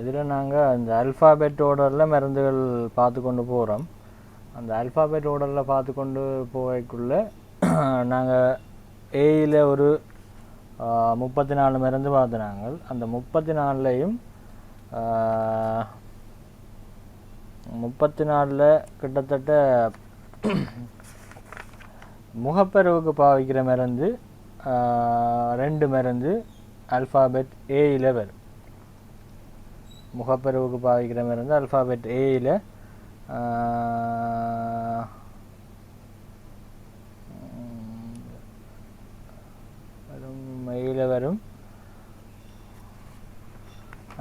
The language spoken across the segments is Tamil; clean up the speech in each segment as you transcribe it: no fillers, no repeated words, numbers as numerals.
இதில் நாங்கள் அந்த அல்ஃபாபெட் ஆர்டரில் மருந்துகள் பார்த்து கொண்டு போகிறோம். அந்த அல்ஃபாபெட் ஆர்டரில் பார்த்து கொண்டு போகக்குள்ளே நாங்கள் ஏயில் ஒரு 34 மருந்து பார்த்து நாங்கள் அந்த 34லையும் 34ல் கிட்டத்தட்ட முகப்பருவுக்கு பாவிக்கிற மருந்து 2 மருந்து அல்ஃபாபெட் ஏயில் வரும். முகப்பருவுக்கு பாவிக்கிற மருந்து அல்ஃபாபெட் ஏயில் மெயில வரும்.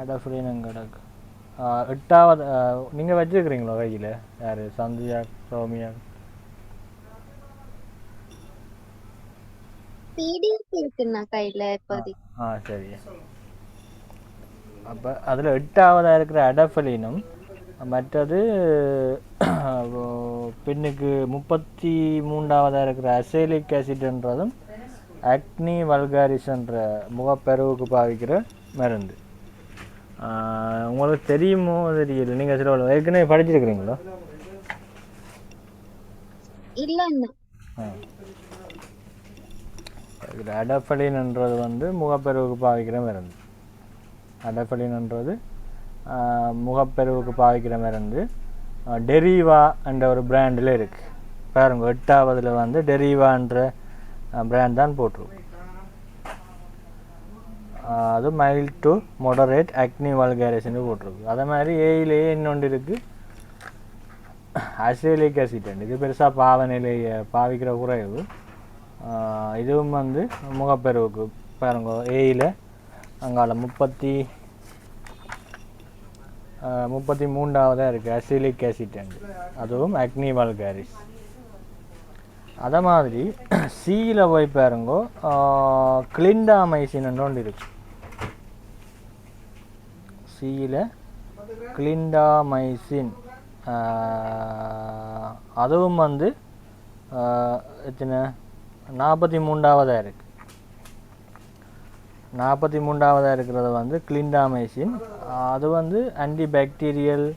அடஃப்ரின் கிடக்கு 8வது. நீங்கள் வச்சுருக்கிறீங்களோ கையில்? யார்? சந்தியா, சௌமியா? சரி. அப்போ அதில் 8ஆவதாக இருக்கிற அடஃபலினும் மற்றது பெண்ணுக்கு 33ஆவதாக இருக்கிற அசைலிக் ஆசிட்ன்றதும் அக்னி வல்காரிஸ்ன்ற முகப்பருவுக்கு பாவிக்கிற மருந்து. உங்களுக்கு தெரியுமோ தெரியல? நீங்கள் சில ஏற்கனவே படிச்சிருக்கிறீங்களோ? அடஃபலின்ன்றது வந்து முகப்பருவுக்கு பாவிக்கிற மருந்து. அடஃபலின்ன்றது முகப்பருவுக்கு பாவிக்கிற மருந்து. டெரிவா என்ற ஒரு பிராண்டில் இருக்குது பாருங்க. 8ஆவதுல வந்து டெரிவான்ற பிராண்ட் தான் போட்டிருக்கு. அது மைல்ட் டு மொடரேட் அக்னி வல்காரிஸ்ன்னு போட்டிருக்கு. அதே மாதிரி ஏயிலேயே இன்னொன்று இருக்குது அசைலிக் ஆசிட். இது பெருசாக பாவிக்கிற குறைவு. இதுவும் வந்து முகப்பருவுக்கு பாருங்க. ஏயில் அங்கால 33ஆவதாக இருக்குது அசைலிக் ஆசிட். அதுவும் அக்னி வல்காரிஸ். அதே மாதிரி சியில் போய் பாருங்க கிளிண்டாமைசின் ஒன்று இருக்கு. சியில் கிளிண்டாமைசின் அதுவும் வந்து எத்தனை 43ஆவதாக இருக்குது. 43ஆவதாக இருக்கிறது வந்து கிளிண்டாமைசின். அது வந்து ஆன்டிபாக்டீரியல்,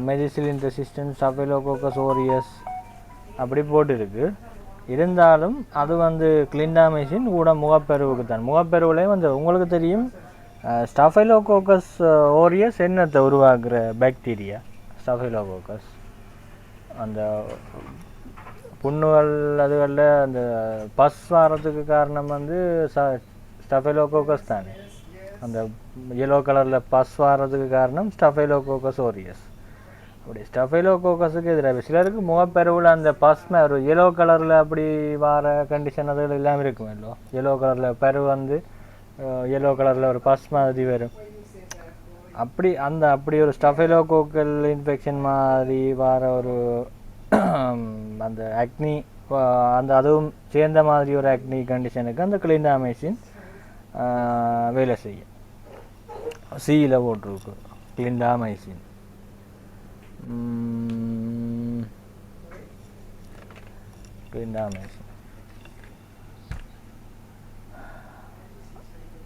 மெடிசிலின் ரெசிஸ்டன்ஸ், ஸ்டஃபைலோகோக்கஸ் ஓரியஸ் அப்படி போட்டிருக்கு. இருந்தாலும் அது வந்து கிளிண்டாமைசின் கூட முகப்பருவுக்கு தான். முகப்பருவுலேயும் வந்து உங்களுக்கு தெரியும் ஸ்டஃபைலோகோக்கஸ் ஓரியஸ் என்னத்தை உருவாக்குற பாக்டீரியா? ஸ்டஃபைலோகோக்கஸ் அந்த புண்ணுகள் அதுகளில் அந்த பஸ் வாரத்துக்கு காரணம் வந்து ஸ்டஃபைலோகோக்கஸ் தானே. அந்த எல்லோ கலரில் பஸ் வாரத்துக்கு காரணம் ஸ்டஃபைலோகோக்கஸ் ஓரியஸ். அப்படி ஸ்டஃபைலோகோக்கஸுக்கு எதிராக சிலருக்கு முகப்பருவில் அந்த பஸ்மை ஒரு எல்லோ கலரில் அப்படி வர கண்டிஷன் அதுகள் எல்லாம் இருக்கும். இல்லோ எல்லோ கலரில் பரு வந்து எல்லோ கலரில் ஒரு பஸ் மாதிரி வரும். அப்படி ஒரு ஸ்டஃபைலோகோக்கல் இன்ஃபெக்ஷன் மாதிரி வர ஒரு அந்த அக்னி அந்த அதுவும் சேர்ந்த மாதிரி ஒரு அக்னி கண்டிஷனுக்கு அந்த கிளிண்டாமைசின் வேலை செய்யும். சியில் போட்டிருக்கு கிளிண்டாமைசின். கிளிண்டாமைசின்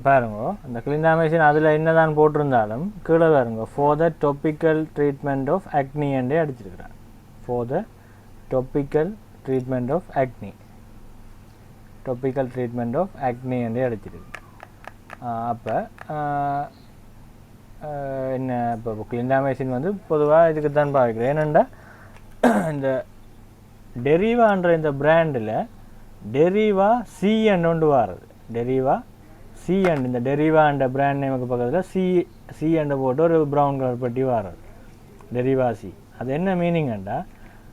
பாருங்க. இந்த கிளிண்டாமைசின் அதில் என்ன தான் போட்டிருந்தாலும் கீழே பாருங்க ஃபார் த டொப்பிக்கல் ட்ரீட்மெண்ட் ஆஃப் அக்னி என்றே அடிச்சிருக்கிறாங்க. For the டொப்பிக்கல் treatment of Agni, டொப்பிக்கல் treatment of அக்னி என்றே அடிச்சிருக்கு. அப்போ என்ன இப்போ கிளிண்டாமைசின் வந்து பொதுவாக இதுக்கு தான் பாவிக்கிறேன். ஏனெண்டா இந்த டெரிவான்ற இந்த பிராண்டில் டெரிவா சி ஒன்று வாரது. டெரிவா சி இந்த டெரிவான்ற பிராண்ட் நேமுக்கு பக்கத்தில் சி போட்டு ஒரு ப்ரௌன் கலர் பட்டி வாரது டெரிவா சி. அது என்ன மீனிங்கண்டா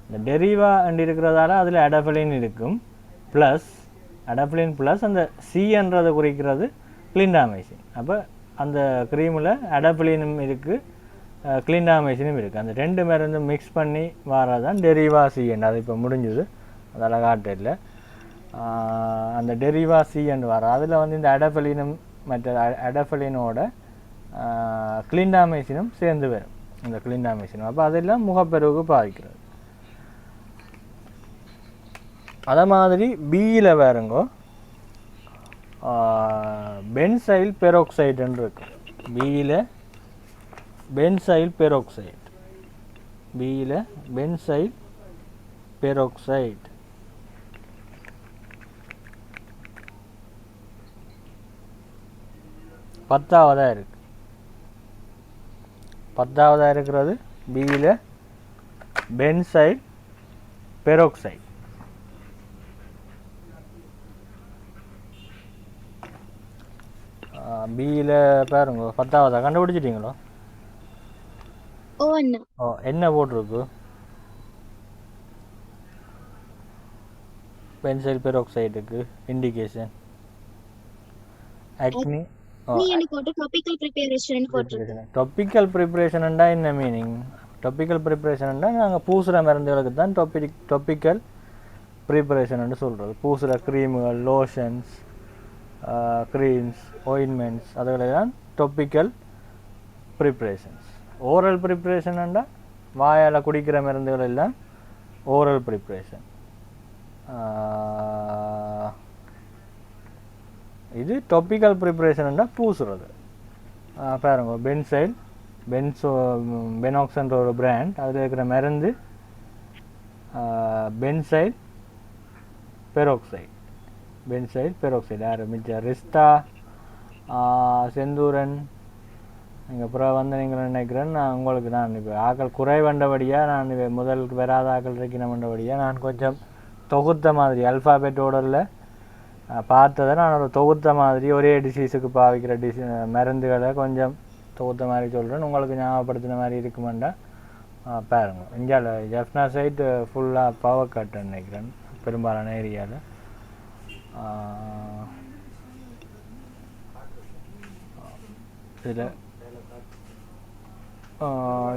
இந்த டெரிவா இருக்கிறதால அதில் அடஃபலின் இருக்கும் ப்ளஸ் அடஃபலின் ப்ளஸ் அந்த சின்றதை குறிக்கிறது கிளிண்டாமைசின். அப்போ அந்த க்ரீமில் அடஃபலினும் இருக்குது கிளிண்டாமைசினும் இருக்குது. அந்த 2 மருந்தும் மிக்ஸ் பண்ணி வாரதான் டெரிவா சி. அது இப்போ முடிஞ்சுது, அதெல்லாம் காட்டில் அந்த டெரிவா சி வர அதில் வந்து இந்த அடஃபலினும் மற்ற அடஃபலினோட கிளிண்டாமைசினும் சேர்ந்து வரும். இந்த கிளிண்டாமைசினும் அப்போ அதெல்லாம் முகப்பெருவுக்கு பாதிக்கிறது. அதே மாதிரி பியில் வேறுங்கோ பென்சைல் பெரோக்சைடுன்னு இருக்கு. பியில் பென்சைல் பெராக்சைடு. பியில் பென்சைல் பெராக்சைடு. பத்தாவதாக இருக்கு. பத்தாவதாக இருக்கிறது பியில் பென்சைல் பெராக்சைடு. பியில் பாருங்க, பத்தாவதாக கண்டுபிடிச்சிட்டிங்களோ? ஓ, என்ன போட்டிருக்கு? பென்சைல் பெராக்சைடுக்கு இண்டிகேஷன் ஆக்னி. டாபிக்கல் ப்ரிப்பரேஷன்டா என்ன மீனிங்? டாபிக்கல் ப்ரிப்பரேஷன்டா நாங்கள் பூசுகிற மருந்துகளுக்கு தான் டாபிக்கல் ப்ரிப்பரேஷன் சொல்கிறது. பூசுகிற க்ரீமுகள், லோஷன்ஸ், க்ரீம்ஸ், ஆயின்மெண்ட்ஸ், அதுகளெல்லாம் டாபிக்கல் ப்ரிப்பரேஷன்ஸ். ஓரல் ப்ரிப்பரேஷன்டா வாயால் குடிக்கிற மருந்துகள் எல்லாம் ஓரல் ப்ரிப்பரேஷன். இது டாபிக்கல் ப்ரிப்பரேஷன்டா பூசுறது. பாருங்க, பென்சைல் பெனாக்ஸ்ன்ற ஒரு பிராண்ட், அதில் இருக்கிற மருந்து பென்சைல் பெராக்சைடு. பென்சைல் பெராக்சைடு யார் மிச்சம்? ரிஸ்டா, செந்தூரன். நீங்கள் அப்புறம் வந்து நீங்கள் நினைக்கிறேன், நான் உங்களுக்கு நான் இப்போ ஆக்கள் குறைவண்டபடியாக நான் முதல் வராத ஆக்கள் இருக்கணுமண்டபடியாக நான் கொஞ்சம் தொகுத்த மாதிரி அல்ஃபாபெட் ஓடரில் பார்த்ததை நான் ஒரு தொகுத்த மாதிரி ஒரே டிசீஸுக்கு பாவிக்கிற மருந்துகளை கொஞ்சம் தொகுத்த மாதிரி சொல்கிறேன். உங்களுக்கு ஞாபகப்படுத்தின மாதிரி இருக்குமெண்டா பாருங்க. இந்தியாவில் ஜெஃப்னா சைட் ஃபுல்லாக பவர் கட்டுன்னு நினைக்கிறேன் பெரும்பாலான ஏரியாவில்.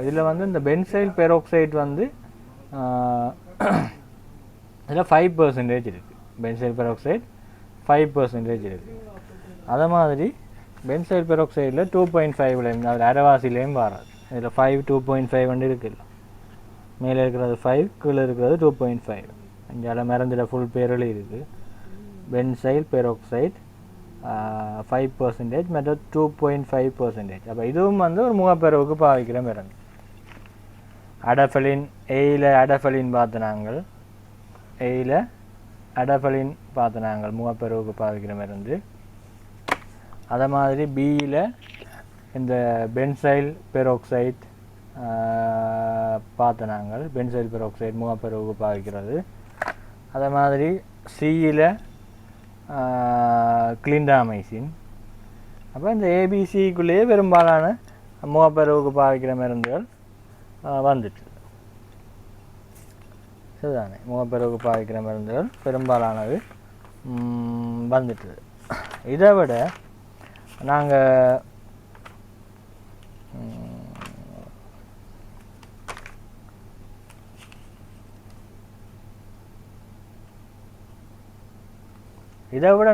இதில் வந்து இந்த பென்சைல் பெராக்சைடு வந்து இதில் 5% இருக்குது. பென்சைல் பெராக்சைடு 5% இருக்குது. அதே மாதிரி பென்சைல் பெராக்சைடில் 2.5 அதில் அரைவாசிலையும் வராது. இதில் 5 2.5 இருக்குது. மேலே இருக்கிறது 5, கீழே இருக்கிறது 2.5. இங்கே மருந்தில் ஃபுல் பேரில் இருக்குது. பென்சைல் பெராக்சைடு 5%, மற்ற 2.5%. அப்போ இதுவும் வந்து ஒரு முகப்பெருவுக்கு பாவிக்கிற மருந்து. அடஃபலின், ஏயில் அடஃபலின் பார்த்து நாங்கள் முகப்பெருவுக்கு பாவிக்கிற மருந்து. அதே மாதிரி பியில் இந்த பென்சைல் பெராக்சைடு பார்த்து நாங்கள் பென்சைல் பெராக்சைடு முகப்பெருவுக்கு பாவிக்கிறது. அதே மாதிரி சியில் கிளிண்டாமைசின். அப்போ இந்த ஏபிசிக்குள்ளேயே பெரும்பாலான முகப்பெருவுக்கு பாவிக்கிற மருந்துகள் வந்துட்டு சரிதானே. முகப்பெருவுக்கு பாவிக்கிற மருந்துகள் பெரும்பாலானது வந்துட்டு. இதை விட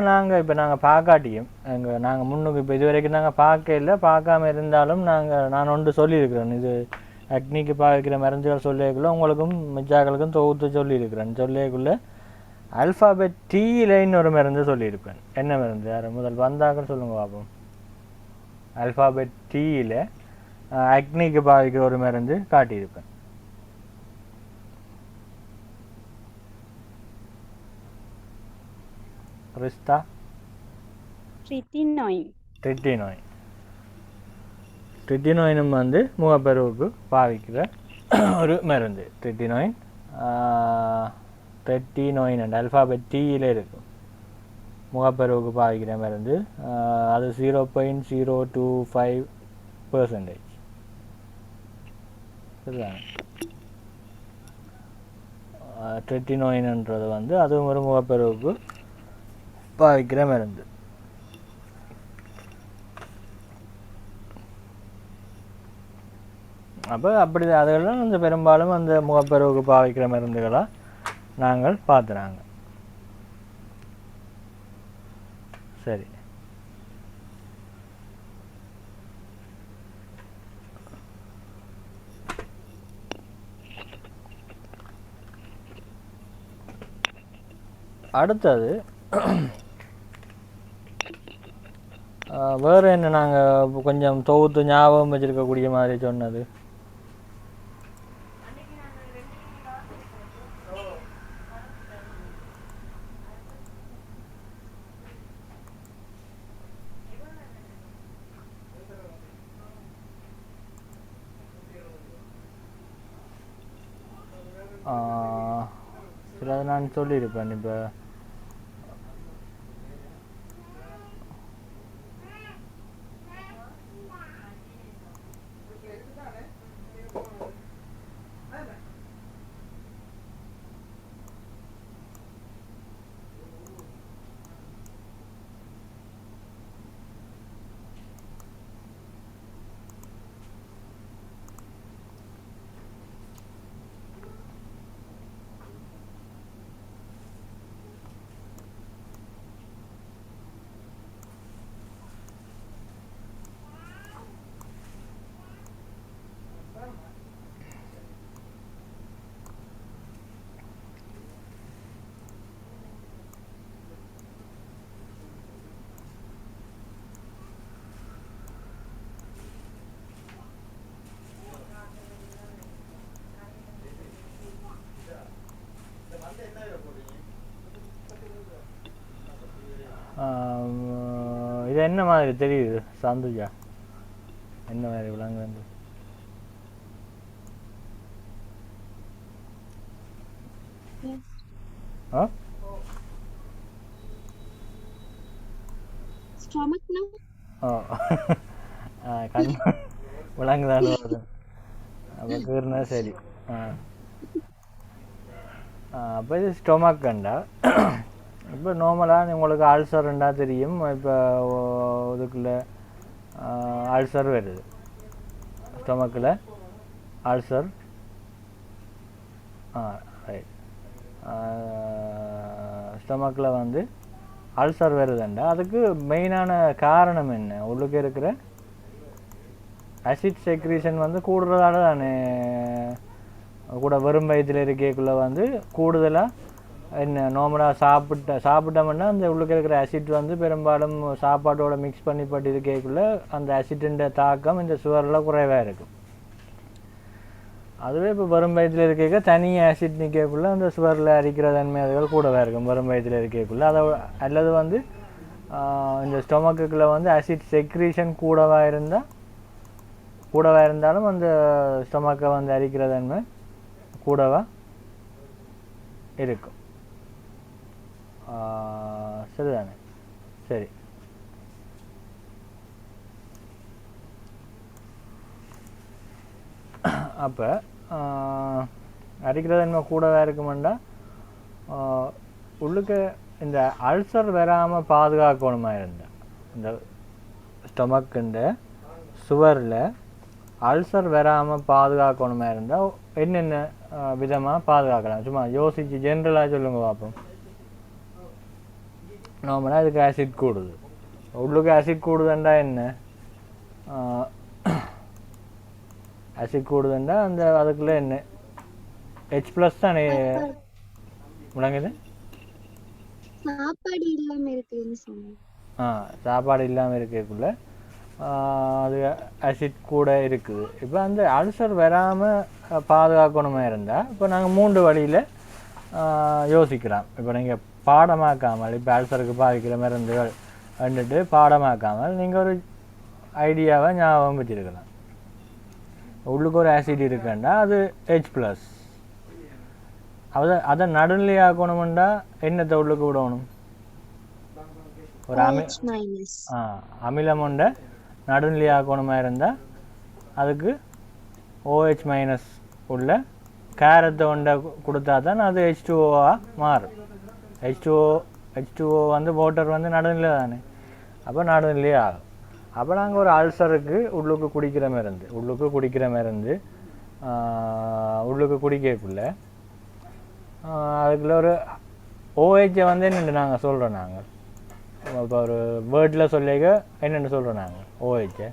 நாங்கள் இப்போ நாங்கள் பார்க்காட்டியும் நாங்கள் முன்னுக்கு இப்போ இது வரைக்கும் நாங்கள் பார்க்காம இருந்தாலும் நான் ஒன்று சொல்லியிருக்கிறேன். இது அக்னிக்கு பாவிக்கிற மருந்துகள் சொல்லியக்குள்ள உங்களுக்கும் மிச்சாக்களுக்கும் தொகுத்து சொல்லியிருக்கிறேன். சொல்லியக்குள்ள அல்ஃபாபெட் டீலைன்னு ஒரு மருந்து சொல்லியிருப்பேன். என்ன மருந்து? யார் முதல் வந்தாக்கள் சொல்லுங்க பார்ப்போம். அல்ஃபாபெட் டீயில் அக்னிக்கு பாவிக்கிற ஒரு மருந்து காட்டியிருப்பேன். ரிஸ்டா? ட்ரிட்டினோயினும் வந்து முகப்பெருவுக்கு பாவிக்கிற ஒரு மருந்து. ட்ரிட்டினோயின் அல்ஃபாபெட் டீயில் இருக்கும். முகப்பெருவுக்கு பாவிக்கிற மருந்து. அது 0.025%. சரிதானே? ட்ரிட்டினோயின்ன்றது வந்து அதுவும் ஒரு முகப்பெருவுக்கு பாவிக்கிற மருந்து. அப்போ அப்படி அதெல்லாம் இந்த பெரும்பாலும் அந்த முகப்பெருவுக்கு பாவிக்கிற மருந்துகளாக நாங்கள் பார்த்துறாங்க. சரி, அடுத்தது வேறு என்ன நாங்கள் கொஞ்சம் தொகுத்து ஞாபகம் வச்சுருக்கக்கூடிய மாதிரி சொன்னது? சரி, அதை நான் சொல்லியிருப்பேன். இப்போ இது என்ன மாதிரி தெரியுது சந்துஜா? என்ன மாதிரி விளங்குது? விளங்குதான் வருது. அப்போ கீர்னா சரி. அப்போ இது ஸ்டொமக் கண்டா. இப்போ நார்மலாக உங்களுக்கு அல்சர்ண்டா தெரியும். இப்போ இதுக்குள்ள அல்சர் வருது, ஸ்டொமக்கில் அல்சர். ரைட். ஸ்டொமக்கில் வந்து அல்சர் வருதுண்டா அதுக்கு மெயினான காரணம் என்ன? உள்ளுக்கு இருக்கிற அசிட் செக்ரீஷன் வந்து கூடுறதால தானே. கூட வெறும் வயிற்றில் இருக்கக்குள்ளே வந்து கூடுதலாக என்ன நார்மலாக சாப்பிட்டோம்னா அந்த உள்ளுக்கு இருக்கிற அசிட் வந்து பெரும்பாலும் சாப்பாட்டோட மிக்ஸ் பண்ணி பட்டு இருக்கக்குள்ளே அந்த அசிட்டின் தாக்கம் இந்த சுவரில் குறைவாக இருக்கும். அதுவே இப்போ வெறும் வயிற்றில் இருக்க தனி ஆசிட் நிற்கக்குள்ளே அந்த சுவரில் அரிக்கிற தன்மைகள் கூடவே இருக்கும் வெறும் வயிற்றில் இருக்கக்குள்ளே. அதை அல்லது வந்து இந்த ஸ்டொமக்குள்ளே வந்து அசிட் செக்ரீஷன் கூடவாக இருந்தாலும் அந்த ஸ்டொமக்கை வந்து அரிக்கிற தன்மை கூடவா இருக்கும். சரிதானே? சரி. அப்போ அரிக்கிற தன்மை கூடவா இருக்குமெண்டா உள்ளுக்கு இந்த அல்சர் வராமல் பாதுகாக்கணுமா இருந்தால் இந்த ஸ்டொமக்குன்ற சுவரில் அல்சர் வராமல் பாதுகாக்கணுமா இருந்தால் என்னென்ன விதமாக பாதுகாக்கலாம்? சும்மா யோசிச்சு ஜென்ரலாக சொல்லுங்க பார்ப்போம். நார்மலாக இதுக்கு ஆசிட் கூடுது. உள்ளுக்கு ஆசிட் கூடுதுண்டா என்ன? ஆசிட் கூடுதுண்டா அந்த அதுக்குள்ளே என்ன H+ தானே முழங்குது. சாப்பாடு இல்லாமல் இருக்குதுன்னு சொன்னேன். சாப்பாடு இல்லாமல் இருக்கக்குள்ள அது ஆசிட் கூட இருக்குது. இப்போ அந்த அல்சர் வராமல் பாதுகாக்கணுமா இருந்தால் இப்போ நாங்கள் 3 வழியில் யோசிக்கிறோம். இப்போ நீங்கள் பாடமாக்காமல் இப்போ அல்சருக்கு பாதிக்கிற மருந்துகள் வந்துட்டு பாடமாக்காமல் நீங்கள் ஒரு ஐடியாவை ஞாபகம் வச்சுருக்கலாம். உள்ளுக்கு ஒரு ஆசிட் இருக்குன்னா அது H+. அதை நடுநிலையாக்கணும்னா என்னத்தை உள்ளுக்கு விடணும்? ஒரு அமிலம் ஒன்றை நடுநிலையாக்கணுமா இருந்தால் அதுக்கு OH- உள்ள கேரத்தை ஒன்றை கொடுத்தா தான் அது H2O மாறும். H2O வந்து வாட்டர் வந்து நடுநிலை தானே. அப்போ நடுநிலையே ஆகும். அப்போ நாங்கள் ஒரு அல்சருக்கு உள்ளுக்கு குடிக்கிற மருந்து உள்ளுக்கு குடிக்கக்குள்ள அதுக்குள்ள ஒரு OH வந்து என்னென்று நாங்கள் சொல்கிறோம். நாங்கள் இப்போ ஒரு வேர்டில் சொல்லிக்க என்னென்னு சொல்கிறோம் நாங்கள் OH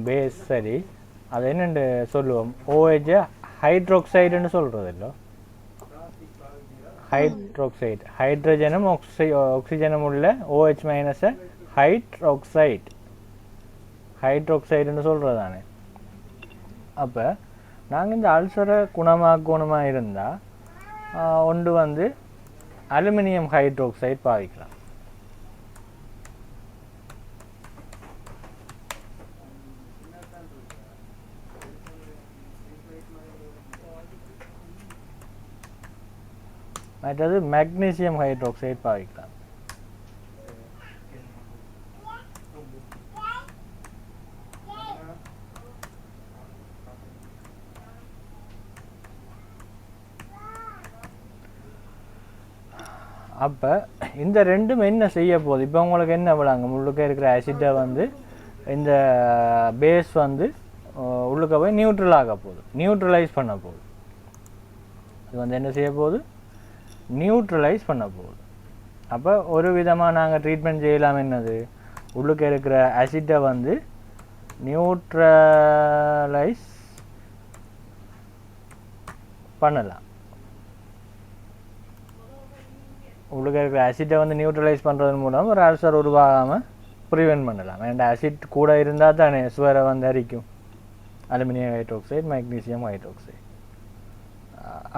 பேஸ். சரி, அது என்னென்று சொல்லுவோம்? OH ஹைட்ரோக்சைடுன்னு சொல்கிறது இல்லை, ஹைட்ரோக்சைடு ஹைட்ரஜனும் ஆக்சிஜனும் உள்ள OH மைனஸை ஹைட்ரோக்சைடுன்னு சொல்கிறதானே. அப்போ நாங்கள் இந்த அல்சரை குணமாக்கணுமாக இருந்தால் ஒன்று வந்து அலுமினியம் ஹைட்ரோக்சைடு பாவிக்கலாம். மற்றது மெக்னீசியம் ஹைட்ரோக்சைடு பாவிக்கலாம். அப்போ இந்த ரெண்டும் என்ன செய்ய போகுது? இப்போ உங்களுக்கு என்ன விளாங்க உள்ளுக்க இருக்கிற ஆசிட்டை வந்து இந்த பேஸ் வந்து உள்ளுக்க போய் நியூட்ரல் ஆக போகுது, நியூட்ரலைஸ் பண்ண போகுது. இது வந்து என்ன செய்ய போகுது? நியூட்ரலைஸ் பண்ண போகுது. அப்போ ஒரு விதமாக நாங்கள் ட்ரீட்மெண்ட் செய்யலாம். என்னது? உள்ளுக்க இருக்கிற ஆசிட்டை வந்து நியூட்ரலைஸ் பண்ணலாம். உள்ளுக்க இருக்கிற ஆசிட்டை வந்து நியூட்ரலைஸ் பண்ணுறதன் மூலம் ஒரு அல்சர் உருவாகாமல் ப்ரிவென்ட் பண்ணலாம். ஏன்னா ஆசிட் கூட இருந்தால் தானே சுவரை வந்து அரிக்கும். Aluminium hydroxide, magnesium hydroxide.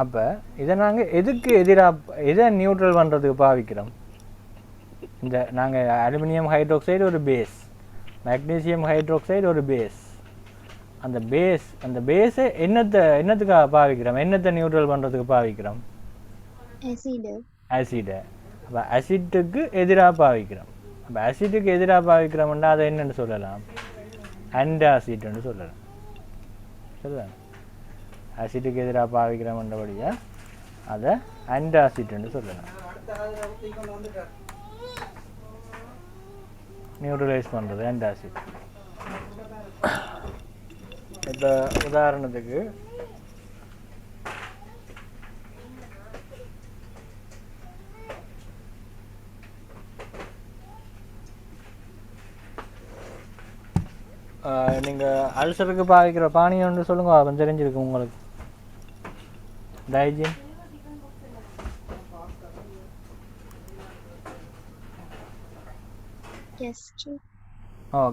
அப்போ இதை நாங்கள் எதுக்கு எதை நியூட்ரல் பண்ணுறதுக்கு பாவிக்கிறோம்? இந்த நாங்கள் அலுமினியம் ஹைட்ரோக்சைடு ஒரு பேஸ், மெக்னீசியம் ஹைட்ரோக்சைடு ஒரு பேஸ். அந்த பேஸை என்னத்துக்காக பாவிக்கிறோம்? என்னத்தை நியூட்ரல் பண்ணுறதுக்கு பாவிக்கிறோம்? ஆசிடை. அப்போ ஆசிட்டுக்கு எதிராக பாவிக்கிறோம். அப்போ ஆசிட்டுக்கு எதிராக பாவிக்கிறோம்னா அதை என்னென்னு சொல்லலாம்? ஆன்டாசிட்னு சொல்லலாம். சொல்லலாம். ஆசிட்டுக்கு எதிராக பாவிக்கிறோம்ன்றபடியாக அதை ஆன்டாசிட்னு சொல்லலாம். நியூட்ரலைஸ் பண்ணுறது ஆன்டாசிட். இப்போ உதாரணத்துக்கு நீங்கள் அல்சருக்கு பாவிக்கிற பானியம்னு சொல்லுங்க, அவன் தெரிஞ்சிருக்கு உங்களுக்கு. டைஜின்,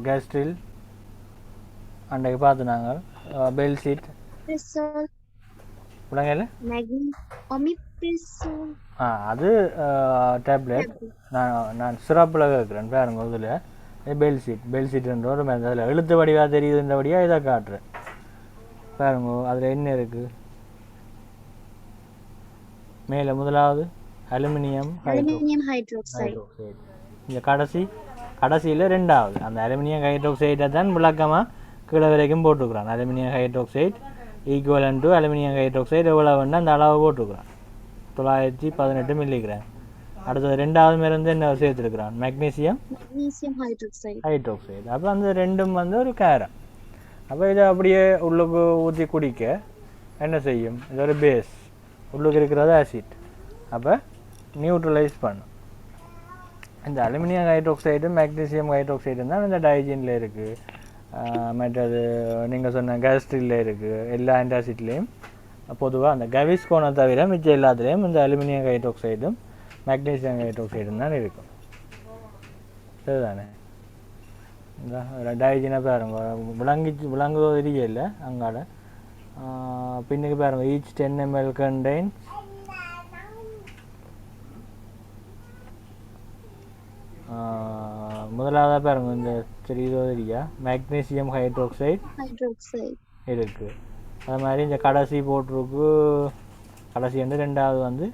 கேஸ்ட்ரில் அன்றைக்கு பார்த்து நாங்கள் பெல்சிட் உலகையில் அது டேப்லெட். நான் சிறப்பில் கேட்குறேன் பாருங்க. இதில் பெல்சிட்ன்ற ஒரு மருந்து. அதில் எழுத்து வடிவாக தெரியுதுன்றபடியாக இதை காட்டுறேன் பாருங்க. அதில் என்ன இருக்குது? மேலே முதலாவது அலுமினியம் ஹைட்ரோக்சைடு. இந்த கடைசியில் ரெண்டாவது அந்த அலுமினியம் ஹைட்ரோக்சைடை தான் விளக்கமாக கீழே வரைக்கும் போட்டுக்கிறான். Aluminium hydroxide equivalent to aluminium hydroxide எவ்வளவுன்னா அந்த அளவு போட்டுக்கிறான், 918 மில்லிகிராம். அடுத்தது ரெண்டாவது மருந்து என்ன சேர்த்துருக்கிறான்? Magnesium hydroxide. அப்போ அந்த ரெண்டும் வந்து ஒரு கேரம். அப்போ இதை அப்படியே உள்ளுக்கு ஊற்றி குடிக்க என்ன செய்யும்? இது ஒரு பேஸ், உள்ளுக்கு இருக்கிறது ஆசிட். அப்போ நியூட்ரலைஸ் பண்ணும். இந்த அலுமினியம் ஹைட்ரோக்சைடு மெக்னீசியம் ஹைட்ரோக்சைடு தான் இந்த டைஜினில் இருக்குது. மற்றது நீங்கள் சொன்ன கேஸ்ட்ரில் இருக்குது. எல்லா ஆன்டாசிட்லேயும் பொதுவாக அந்த கவிஸ்கோனை தவிர மிச்சம் எல்லாத்துலேயும் இந்த அலுமினியம் ஹைட்ரோக்சைடும் மெக்னீசியம் ஹைட்ரோக்சைடும் தான் இருக்கும். சரிதானே? இந்த டைஜினை பாருங்க, விளங்குவது இல்லை அங்காட. பின்னுக்கு பாருங்க, ஈச் 10 ml contains முதலாவதாக பாருங்க இந்த தெரியுதோ மெக்னீசியம் ஹைட்ரோக்சைடு இருக்குது. அது மாதிரி இந்த கடைசி போட்டிருக்கு, கடைசி வந்து ரெண்டாவது வந்து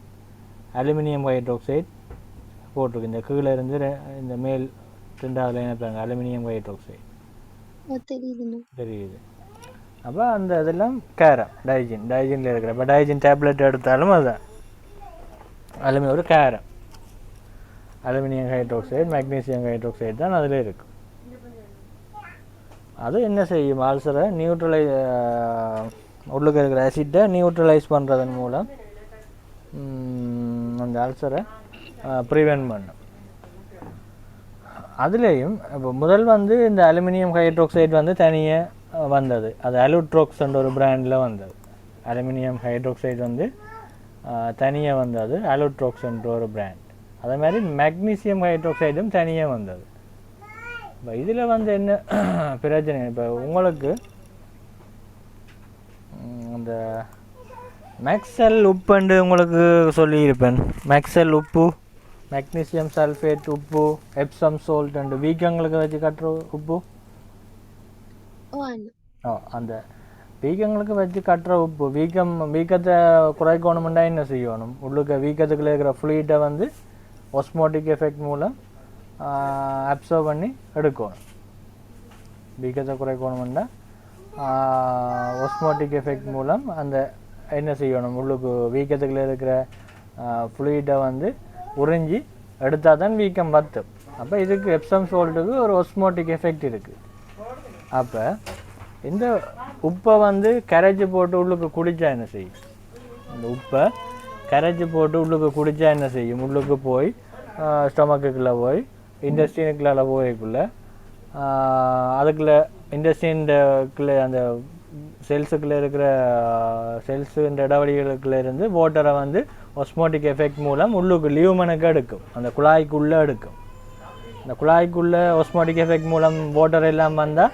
அலுமினியம் ஹைட்ரோக்சைடு போட்டிருக்கு. இந்த கீழே இருந்து இந்த மேல் ரெண்டாவது லைன் பாருங்க, அலுமினியம் ஹைட்ரோக்சைடு தெரியுது. அப்போ அந்த இதெல்லாம் கேரம் டைஜினில் இருக்கிற. இப்போ டைஜின் டேப்லெட் எடுத்தாலும் அதுதான் ஒரு carrom. Aluminium hydroxide magnesium hydroxide தான் அதில் இருக்குது. அது என்ன செய்யும்? அல்சரை உள்ளுக்கு இருக்கிற ஆசிட்டை நியூட்ரலைஸ் பண்ணுறதன் மூலம் அந்த அல்சரை ப்ரிவென்ட் பண்ணும். அதுலேயும் இப்போ முதல் வந்து இந்த அலுமினியம் ஹைட்ரோக்சைடு வந்து தனியாக வந்தது. அது அலுட்ரோக்ஸ்ன்ற ஒரு பிராண்டில் வந்தது. அலுமினியம் ஹைட்ரோக்சைடு வந்து தனியாக வந்தது அலுட்ரோக்ஸ்ன்ற ஒரு பிராண்ட். அதே மாதிரி மெக்னீசியம் ஹைட்ரோக்சைடும் தனியாக வந்தது. இப்போ இதில் வந்து என்ன பிரச்சனை, இப்போ உங்களுக்கு அந்த மேக்செல் உப்புண்டு உங்களுக்கு சொல்லியிருப்பேன். மேக்செல் உப்பு, மெக்னீசியம் சல்ஃபேட் உப்பு, எப்சம் சால்ட் அண்டு வீக்கங்களுக்கு வச்சு கட்டுற உப்பு. அந்த வீக்கங்களுக்கு வச்சு கட்டுற உப்பு வீக்கத்தை குறைக்கணும்னா என்ன செய்யணும், உள்ளுக்க வீக்கத்துக்குள்ள இருக்கிற ஃப்ளூயிட்டை வந்து ஒஸ்மோட்டிக் எஃபெக்ட் மூலம் அப்சர்வ் பண்ணி எடுக்கணும். வீக்கத்தை குறைக்கணும்னா ஒஸ்மோட்டிக் எஃபெக்ட் மூலம் அந்த என்ன செய்யணும், உள்ளுக்கு வீக்கத்துக்குள்ள இருக்கிற ஃப்ளூயிட்டை வந்து உறிஞ்சி எடுத்தால் தான் வீக்கம் பத்தும். அப்போ இதுக்கு எப்சம் சால்ட்டுக்கு ஒரு ஒஸ்மோட்டிக் எஃபெக்ட் இருக்குது. அப்போ இந்த உப்பை வந்து கரைச்சி போட்டு உள்ளுக்கு குடித்தா என்ன செய்யும், இந்த உப்பை கரைச்சி போட்டு உள்ளுக்கு குடித்தா என்ன செய்யும், உள்ளுக்கு போய் ஸ்டொமக்குள்ளே போய் இண்டஸ்ட்ரீனுக்குள்ள போய்க்குள்ளே அதுக்குள்ளே இண்டஸ்ட்ரீனுக்குள்ளே அந்த செல்ஸுக்குள்ளே இருக்கிற செல்ஸுன்ற இடைவெளிகளுக்குள்ளே இருந்து வாட்டரை வந்து ஒஸ்மோட்டிக் எஃபெக்ட் மூலம் உள்ளுக்கு லியூமனுக்கு எடுக்கும், அந்த குழாய்க்குள்ளே எடுக்கும். அந்த குழாய்க்குள்ளே ஒஸ்மோட்டிக் எஃபெக்ட் மூலம் வாட்டர் எல்லாம் வந்தால்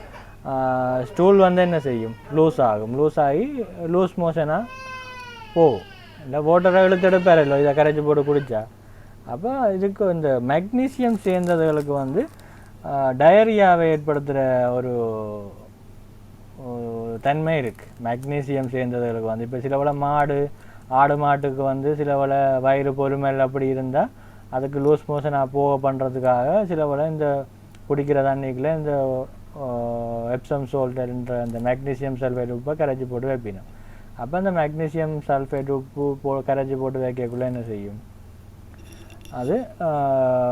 ஸ்டூல் வந்து என்ன செய்யும், லூஸ் ஆகும். லூஸ் ஆகி லூஸ் மோஷனாக போகும். இல்லை வாட்டரை இழுத்தெடுப்பார் இல்லை இதை கரைச்சி போட்டு குடித்தா. அப்போ இதுக்கு இந்த மெக்னீசியம் சேர்ந்ததுகளுக்கு வந்து டயரியாவை ஏற்படுத்துகிற ஒரு தன்மை இருக்குது. மெக்னீசியம் சேர்ந்ததுகளுக்கு வந்து இப்போ சிலவளை ஆடு மாட்டுக்கு வந்து சிலவளை வயிறு பொறுமல் அப்படி இருந்தால் அதுக்கு லூஸ் மோஷனாக போக பண்ணுறதுக்காக சிலவளை இந்த குடிக்கிற தண்ணிக்குள்ளே இந்த எப்சம் சால்ட்ன்ற அந்த மெக்னீசியம் சல்ஃபேட் உப்பை கரைச்சி போட்டு வைப்பினோம். அப்போ அந்த மெக்னீசியம் சல்ஃபேட் உப்பு கரைச்சி போட்டு வைக்கக்குள்ளே என்ன செய்யும்,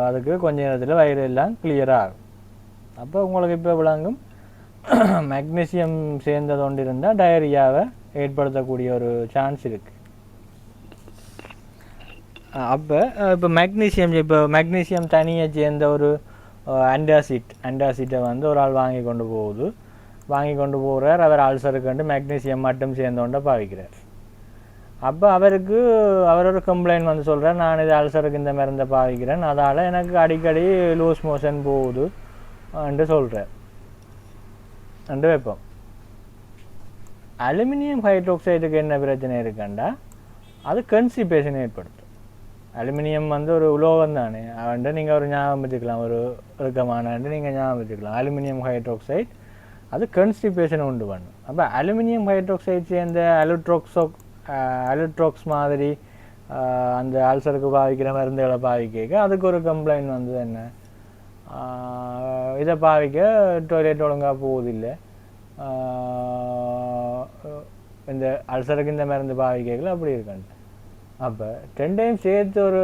அதுக்கு கொஞ்ச நேரத்தில் வயிறு எல்லாம் கிளியராக ஆகும். அப்போ உங்களுக்கு இப்போ விளங்கும் மெக்னீசியம் சேர்ந்தது ஒன்று இருந்தால் டயரியாவை ஏற்படுத்தக்கூடிய ஒரு சான்ஸ் இருக்குது. அப்போ இப்போ மெக்னீசியம் தனியாக சேர்ந்த ஒரு அண்டாசிட்டை வந்து ஒரு ஆள் வாங்கி கொண்டு போகிறார். அவர் அல்சருக்கு மெக்னீசியம் மட்டும் சேர்ந்தோண்ட பாவிக்கிறார். அப்போ அவர் ஒரு கம்ப்ளைண்ட் வந்து சொல்கிறார், நான் இது அல்சருக்கு இந்த மருந்தை பாவிக்கிறேன், அதால் எனக்கு அடிக்கடி லூஸ் மோஷன் போகுது என்று சொல்கிறார். ரெண்டு வைப்போம். அலுமினியம் ஹைட்ரோக்சைடுக்கு என்ன பிரச்சனை இருக்குண்டா, அது கன்ஸ்டிபேஷன் ஏற்படுத்தும். அலுமினியம் வந்து ஒரு உலோகம் தானே, அவன்ட்டு நீங்கள் ஒரு ஞாபகம் வச்சுக்கலாம், ஒரு இறுக்கமானன்ட்டு நீங்கள் ஞாபகம் வச்சுக்கலாம். அலுமினியம் ஹைட்ரோக்சைடு அது கன்ஸ்டிபேஷன் உண்டு பண்ணும். அப்போ அலுமினியம் ஹைட்ரோக்சைடு சேர்ந்த அலுட்ரோக்ஸ் மாதிரி அந்த அல்சருக்கு பாவிக்கிற மருந்துகளை பாவிக்க அதுக்கு ஒரு கம்ப்ளைண்ட் வந்து என்ன, இதை பாவிக்க டாய்லெட் ஒழுங்காக போவதில்லை, இந்த அல்சருக்கு இந்த மருந்து பாவிக்கல அப்படி இருக்காங்க. அப்போ ரெண்டையும் சேர்த்து ஒரு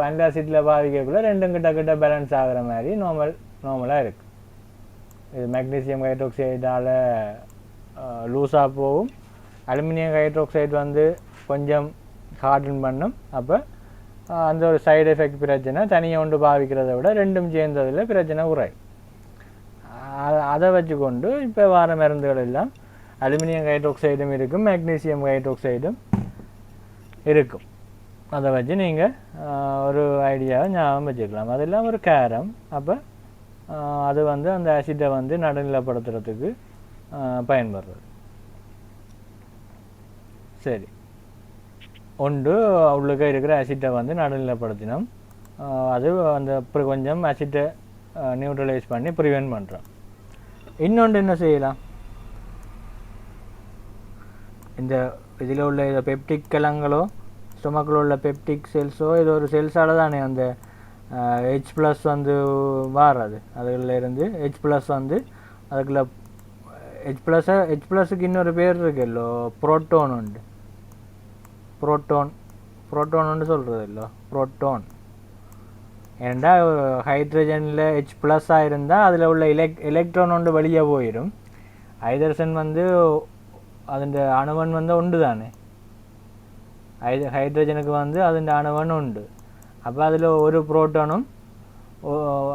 ஆன்டாசிட்டில் பாவிக்கக்குள்ள ரெண்டும் கிட்ட பேலன்ஸ் ஆகிற மாதிரி நார்மலாக இருக்குது. இது மெக்னீசியம் ஹைட்ரோக்சைடால் லூஸாக போகும், அலுமினியம் ஹைட்ரோக்சைடு வந்து கொஞ்சம் ஹார்டன் பண்ணும். அப்போ அந்த ஒரு சைடு எஃபெக்ட் பிரச்சனை தனியாக ஒன்று பாவிக்கிறத விட ரெண்டும் சேர்ந்ததில் பிரச்சனை குறை. அதை வச்சுக்கொண்டு இப்போ வார மருந்துகள் எல்லாம் அலுமினியம் ஹைட்ரோக்சைடும் இருக்கும், மெக்னீசியம் ஹைட்ரோக்சைடும் இருக்கும். அதை வச்சு நீங்கள் ஒரு ஐடியாவை ஞாபகம் வச்சுக்கலாம். அதெல்லாம் ஒரு கேரம். அப்போ அது வந்து அந்த ஆசிட்டை வந்து நடுநிலைப்படுத்துறதுக்கு பயன்படுறது. சரி, ஒன்று உள்ளுக்க இருக்கிற ஆசிட்டை வந்து நடுநிலைப்படுத்தினோம், அது அந்த கொஞ்சம் ஆசிட்டை நியூட்ரலைஸ் பண்ணி ப்ரிவென்ட் பண்ணுறோம். இன்னொன்று என்ன செய்யலாம், இந்த இதில் உள்ள இதை பெப்டிக் கிழங்களோ ஸ்டொமக்கில் உள்ள பெப்டிக் செல்ஸோ இது ஒரு செல்ஸால் தானே அந்த H+ வந்து வாராது. அதுலேருந்து H+ வந்து அதுக்குள்ள H+க்கு இன்னொரு பேர் இருக்குல்லோ, புரோட்டோன் உண்டு. புரோட்டோன்னு சொல்கிறது இல்லோ, புரோட்டோன். ஏன்டா ஹைட்ரஜனில் H+ இருந்தால் அதில் உள்ள எலக்ட்ரான் ஒன்று வெளியே போயிடும். ஹைட்ரஜன் வந்து അതിൻ്റെ அணுவன் வந்து உண்டு தானே, ஹைட்ரஜனுக்கு வந்து അതിൻ്റെ அணுவன் உண்டு. அப்போ அதில் ஒரு புரோட்டானும்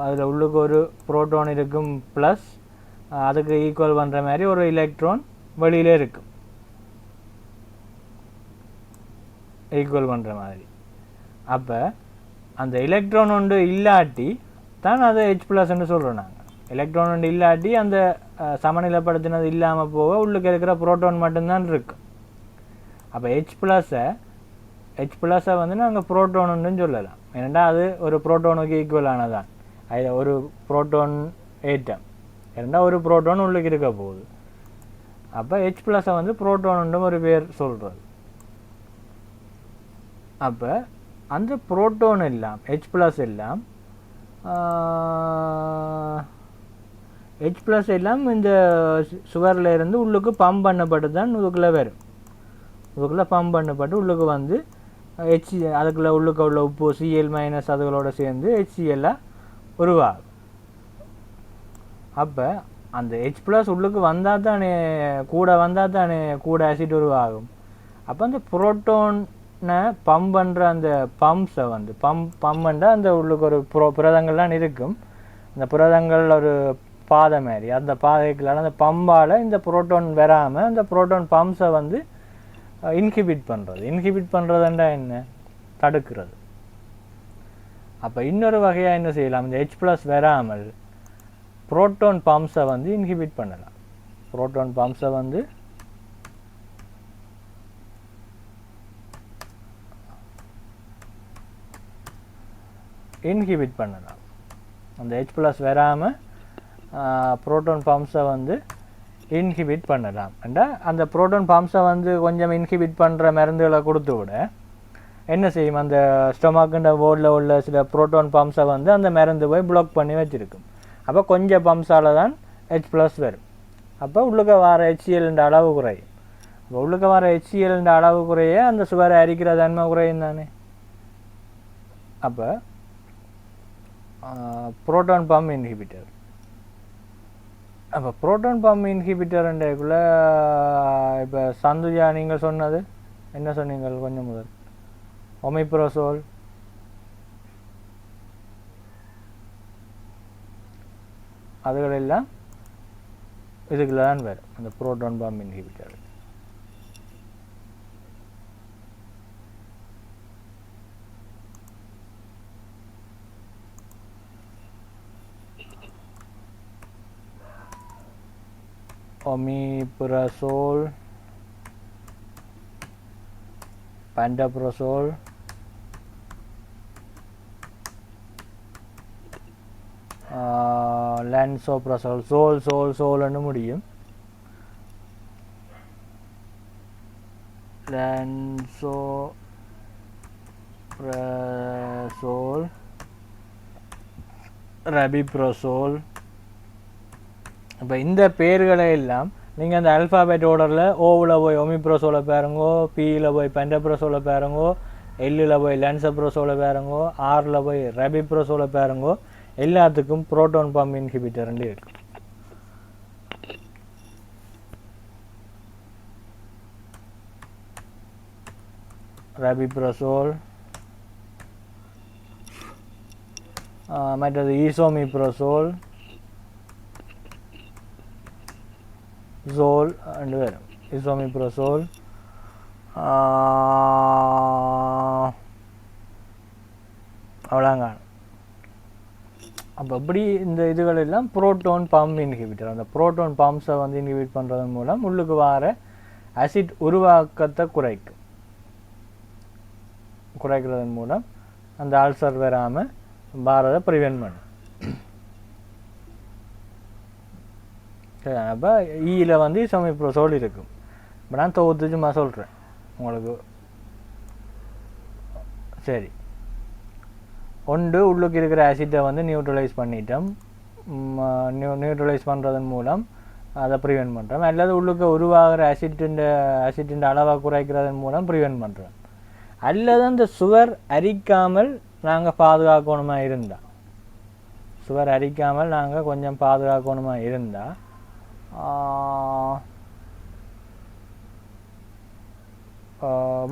அதில் உள்ளுக்கு ஒரு புரோட்டான் இருக்கும், ப்ளஸ் அதுக்கு ஈக்குவல் பண்ணுற மாதிரி ஒரு எலக்ட்ரான் வெளியிலே இருக்கும். ஈக்குவல் பண்ணுற மாதிரி. அப்போ அந்த எலக்ட்ரான் ஒன்று இல்லாட்டி தான் அதை H ப்ளஸ்ன்னு சொல்கிறோம் நாங்கள். எலக்ட்ரான் ஒன்று இல்லாட்டி அந்த சமநிலைப்படுத்தினது இல்லாமல் போக உள்ளுக்கு இருக்கிற புரோட்டான் மட்டும்தான் இருக்கும். அப்போ H ப்ளஸ்ஸை வந்து நாங்கள் புரோட்டான்னு சொல்லலாம். ஏன்னா அது ஒரு புரோட்டானுக்கு ஈக்குவலானதான். அது ஒரு புரோட்டான் ஏட்டம். ஏன்னா ஒரு புரோட்டான் உள்ளுக்கு இருக்க போகுது. அப்போ H ப்ளஸ்ஸை வந்து புரோட்டான்னு ஒரு பேர் சொல்கிறது. அப்போ அந்த புரோட்டான் எல்லாம் H ப்ளஸ் எல்லாம் H ப்ளஸ் எல்லாம் இந்த சுகரில் இருந்து உள்ளுக்கு பம்ப் பண்ணப்பட்டு தான் இதுக்குள்ளே வரும். இதுக்குள்ளே பம்ப் பண்ணப்பட்டு உள்ளுக்கு வந்து அதுக்குள்ளே உள்ளுக்கு உள்ள உப்பு Cl மைனஸ் அதுகளோட சேர்ந்து HCl உருவாகும். அப்போ அந்த H ப்ளஸ் உள்ளுக்கு வந்தால் தானே கூட ஆசிட் உருவாகும். அப்போ அந்த புரோட்டானை பம்ப் பண்ணுற அந்த பம்ப்ஸை வந்து பம்புண்டா அந்த உள்ளுக்கு ஒரு புரதங்கள்லாம் இருக்கும். அந்த புரதங்கள் ஒரு பாதை மாதிரி, அந்த பாதைகளால் அந்த பம்பால் இந்த புரோட்டான் வராமல் அந்த புரோட்டான் பம்ப்ஸை வந்து இன்ஹிபிட் பண்ணுறதுண்டா என்ன, தடுக்கிறது. அப்போ இன்னொரு வகையாக என்ன செய்யலாம், இந்த H ப்ளஸ் வராமல் புரோட்டான் பம்ப்ஸை வந்து இன்ஹிபிட் பண்ணலாம். புரோட்டான் பம்ப்ஸை வந்து இன்ஹிபிட் பண்ணலாம். அந்த H ப்ளஸ் வராமல் புரோட்டான் பம்ப்ஸை வந்து இன்ஹிபிட் பண்ணலாம். அந்த புரோட்டான் பம்ப்ஸை வந்து கொஞ்சம் இன்ஹிபிட் பண்ணுற மருந்துகளை கொடுத்து விட என்ன செய்யும், அந்த ஸ்டொமக்குன்ற போர்டில் உள்ள சில புரோட்டான் பம்ப்ஸை வந்து அந்த மருந்து போய் பிளாக் பண்ணி வச்சுருக்கும். அப்போ கொஞ்சம் பம்ப்ஸால் தான் H ப்ளஸ் வரும். அப்போ உள்ளுக்க வர HCl அளவு குறையும். அப்போ உள்ளுக்க வர HCl அளவு குறைய அந்த சுகரை அரிக்கிற தன்மை குறையும் தானே. அப்போ புரோட்டான் பம்ப் இன்ஹிபிட்டர். அப்போ புரோட்டான் பம்ப் இன்ஹிபிட்டர்ன்றக்குள்ள இப்போ சந்துஜா நீங்கள் சொன்னது என்ன சொன்னீங்க கொஞ்சம் முதல், ஒமிப்ரோசோல், அதுகளெல்லாம் இதுக்குள்ள தான் வரும் அந்த proton pump inhibitor. omeprazole, pantoprazole, lansoprazole, சோல்னு முடியும். lansoprazole, rabiprazole. இப்போ இந்த பேர்களை எல்லாம் நீங்கள் அந்த அல்ஃபாபெட் ஆர்டரில் ஓவில் போய் ஒமிப்ரோசோலை பாருங்கோ, பியில் போய் பென்டப்ரோசோலை பாருங்கோ, எல்லில் போய் லான்சப்ரோசோலை பாருங்கோ, ஆரில் போய் ரபிப்ரோசோலை பாருங்கோ, எல்லாத்துக்கும் புரோட்டான் பம்ப் இன்ஹிபிட்டர்னு இருக்கு. ரபிப்ரோசோல், மற்றது ஈசோமிப்ரோசோல், ஜோல் ரெண்டு பேரும் இசோமிப்ரோசோல், அவ்வளோங்க. அப்போ அப்படி இந்த இதுகள் எல்லாம் புரோட்டான் பம்ப் இன்ஹிபிட்டர். அந்த புரோட்டான் பம்ப்ஸை வந்து இன்ஹிபிட் பண்ணுறதன் மூலம் உள்ளுக்கு வர ஆசிட் உருவாக்கத்தை குறைக்கிறதன் மூலம் அந்த அல்சர் வராமல் பாரதை ப்ரிவென்ட் பண்ணும். அப்போ ஈயில் வந்து இசோமிப்ரோசோல் இருக்கும். இப்போ நான் தொகுத்து சும்மா சொல்கிறேன் உங்களுக்கு. சரி, ஒன்று உள்ளுக்கு இருக்கிற ஆசிட்டை வந்து நியூட்ரலைஸ் பண்ணிட்டோம். நியூட்ரலைஸ் பண்ணுறதன் மூலம் அதை ப்ரிவென்ட் பண்ணுறோம். அல்லது உள்ளுக்கு உருவாகிற ஆசிட்டின் அளவை குறைக்கிறதன் மூலம் ப்ரிவென்ட் பண்ணுறோம். அல்லது அந்த சுகர் அரிக்காமல் நாங்கள் பாதுகாக்கணுமா இருந்தால், சுகர் அரிக்காமல் நாங்கள் கொஞ்சம் பாதுகாக்கணுமா இருந்தால்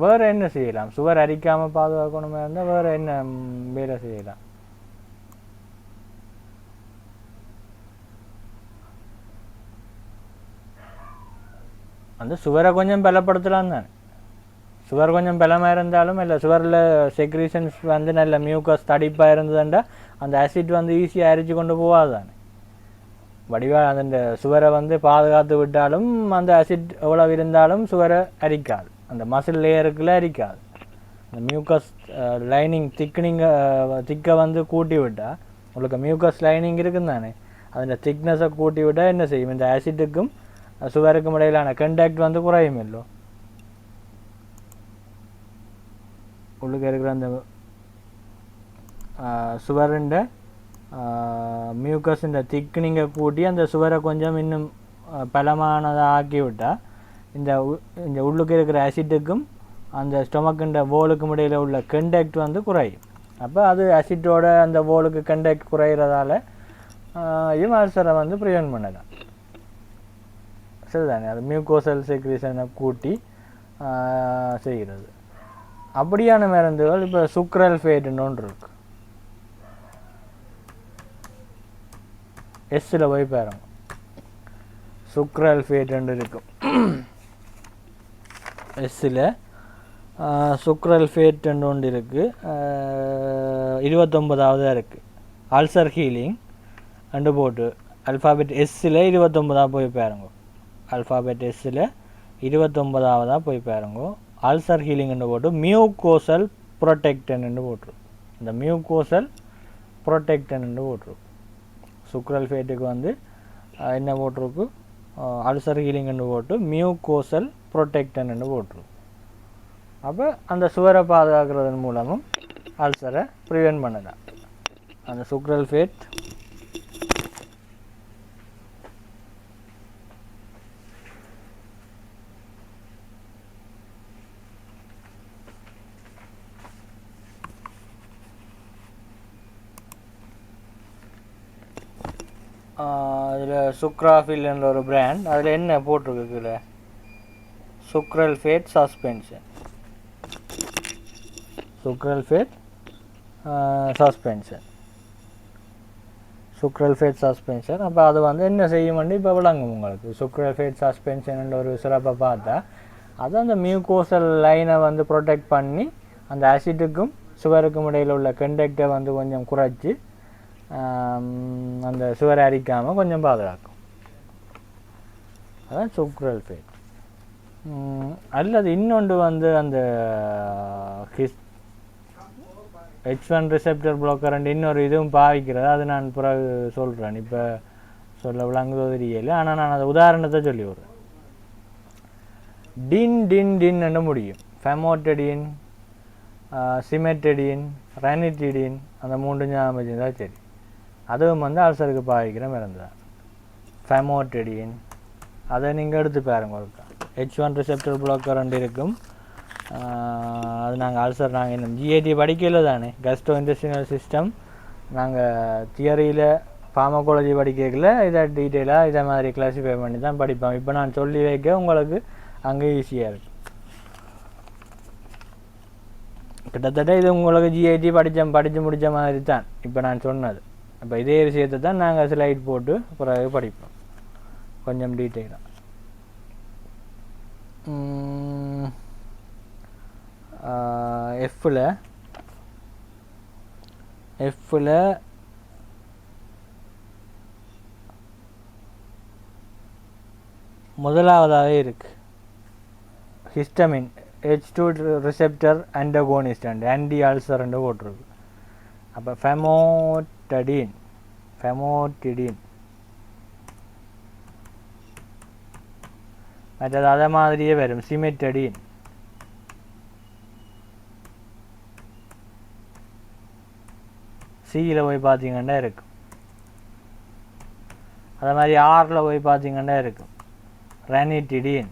வேறு என்ன செய்யலாம்? சுகர் அரிக்காமல் பாதுகாக்கணுமா இருந்தால் வேறு என்ன வேலை செய்யலாம்? அந்த சுகரை கொஞ்சம் பலப்படுத்தலாம் தானே. சுவர் கொஞ்சம் பலமாக இருந்தாலும் இல்லை சுவரில் செக்ரீஷன்ஸ் வந்து நல்ல மியூக்கஸ் தடிப்பாக இருந்ததுண்டா அந்த ஆசிட் வந்து ஈஸியாக அரிச்சு கொண்டு போகாது தானே. வடிவாக அந்த சுவரை வந்து பாதுகாத்து விட்டாலும் அந்த ஆசிட் எவ்வளவு இருந்தாலும் சுவரை அரிக்காது, அந்த மசில் லேயருக்குள்ளே அரிக்காது. அந்த மியூக்கஸ் லைனிங் திக்கை வந்து கூட்டி விட்டால் உங்களுக்கு மியூக்கஸ் லைனிங் இருக்குன்னு தானே, அதில் திக்னஸை கூட்டி விட்டால் என்ன செய்யும், இந்த ஆசிட்டுக்கும் சுவருக்கும் இடையிலான கண்டாக்ட் வந்து குறையும் இல்லோ. உள்ளுக்கு இருக்கிற அந்த சுவருண்ட மியூக்கஸ் இந்த திக்னிங்கை கூட்டி அந்த சுவரை கொஞ்சம் இன்னும் பலமானதாக ஆக்கி விட்டால் இந்த உள்ளுக்கு இருக்கிற ஆசிட்டுக்கும் அந்த ஸ்டொமக்குன்ற வோலுக்கும் இடையில் உள்ள கண்டாக்ட் வந்து குறையும். அப்போ அது ஆசிட்டோட அந்த வோலுக்கு கண்டாக்ட் குறைகிறதால அல்சரை வந்து ப்ரிவென்ட் பண்ணலாம். சரிதானே, அது மியூக்கோசல் செக்ரீஷனை கூட்டி செய்கிறது. அப்படியான மருந்துகள் இப்போ சுக்ரல்ஃபேட்னு ஒன்று இருக்கு. எஸ்ஸில் போய் பாருங்க, சுக்ரல்ஃபேட்னு இருக்கும். எஸ்ஸில் சுக்ரல்ஃபேட்னு ஒன்று இருக்குது, 29ஆவதாக இருக்குது. அல்சர் ஹீலிங் அண்டு போட்டு அல்ஃபாபெட் எஸ்ஸில் 29ஆக போய் பாருங்க. அல்ஃபாபெட் எஸ்ஸில் 29ஆவதாக போய் பாருங்க. அல்சர் ஹீலிங்னு போட்டு மியூக்கோசல் ப்ரொடெக்டன்னு போட்டுரும். இந்த மியூக்கோசல் ப்ரொடெக்டன்னு போட்டுரும். சுக்ரல்ஃபேட்டுக்கு வந்து என்ன போட்டிருக்கு, அல்சர் ஹீலிங்னு போட்டு மியூக்கோசல் ப்ரொடெக்டன்னு போட்டுரும். அப்போ அந்த சுவரை பாதுகாக்கிறதன் மூலமும் அல்சரை ப்ரிவென்ட் பண்ணலாம். அந்த சுக்ரல்ஃபேட் அதில் சுக்ராஃபில்ன்ற ஒரு பிராண்ட், அதில் என்ன போட்டிருக்கு, சுக்ரல்ஃபேட் சஸ்பென்ஷன், சுக்ரல்ஃபேட் சஸ்பென்ஷன், சுக்ரல்ஃபேட் சஸ்பென்ஷன். அப்போ அது வந்து என்ன செய்யும்னு இப்போ விளங்கும் உங்களுக்கு. சுக்ரல்ஃபேட் சஸ்பென்ஷன் ஒரு சிறப்பை பார்த்தா அது அந்த மியூக்கோசல் லைனை வந்து ப்ரொடெக்ட் பண்ணி அந்த ஆசிட்டுக்கும் சுவருக்கும் இடையில் உள்ள கண்டக்டை வந்து கொஞ்சம் குறைச்சி அந்த சுவரை அரிக்காமல் கொஞ்சம் பாதுகாக்கும். அதான் சுக்ரல்ஃபேட். அல்லது இன்னொன்று வந்து அந்த H1 ரிசெப்டர் பிளாக்கர் இன்னொரு இதுவும் பாவிக்கிறது. அது நான் பிறகு சொல்கிறேன், இப்போ சொல்ல விளங்குதோ தெரியல. ஆனால் நான் அந்த உதாரணத்தை சொல்லி விடுறேன். டின்னு முடியும். ஃபெமோட்டடின், சிமெட்டடின், ரனிட்டிடின், அந்த 3 ஞாபகம் தான் சரி. அதுவும் வந்து அல்சருக்கு பாவிக்கிற மருந்து தான். ஃபெமோட்டடின் அதை நீங்கள் எடுத்து பாருங்க. H1 ரிசெப்டர் பிளாக்கர் இருக்கும். அது நாங்கள் அல்சர் நாங்கள் இன்னும் ஜிஏடி படிக்கல தானே, கஸ்ட்ரோ இன்டெஸ்டினல் சிஸ்டம். நாங்கள் தியரியில் ஃபார்மகாலஜி படிக்கல, இதை டீட்டெயிலாக இதை மாதிரி கிளாஸிஃபை பண்ணி தான் படிப்போம். இப்போ நான் சொல்லி வைக்க உங்களுக்கு அங்கே ஈஸியாக இருக்கும். கிட்டத்தட்ட இது உங்களுக்கு ஜிஐடி படித்து முடித்த மாதிரி தான் இப்போ நான் சொன்னது. இப்போ இதே விஷயத்தை தான் நாங்கள் ஸ்லைட் போட்டு பிறகு படிப்போம் கொஞ்சம் டீட்டெயிலாக. எஃப்பில் முதலாவதாகவே இருக்குது histamine, H2 receptor antagonist and anti அல்சர்ன்னு போட்டிருக்கு. அப்போ ஃபெமோட்டிடின் மற்றது அதை மாதிரியே வரும் சிமெட்டடின், சியில் போய் பார்த்தீங்கன்னா இருக்கும். அதே மாதிரி ஆரில் போய் பார்த்தீங்கன்னா இருக்கும் ரனிட்டிடின்.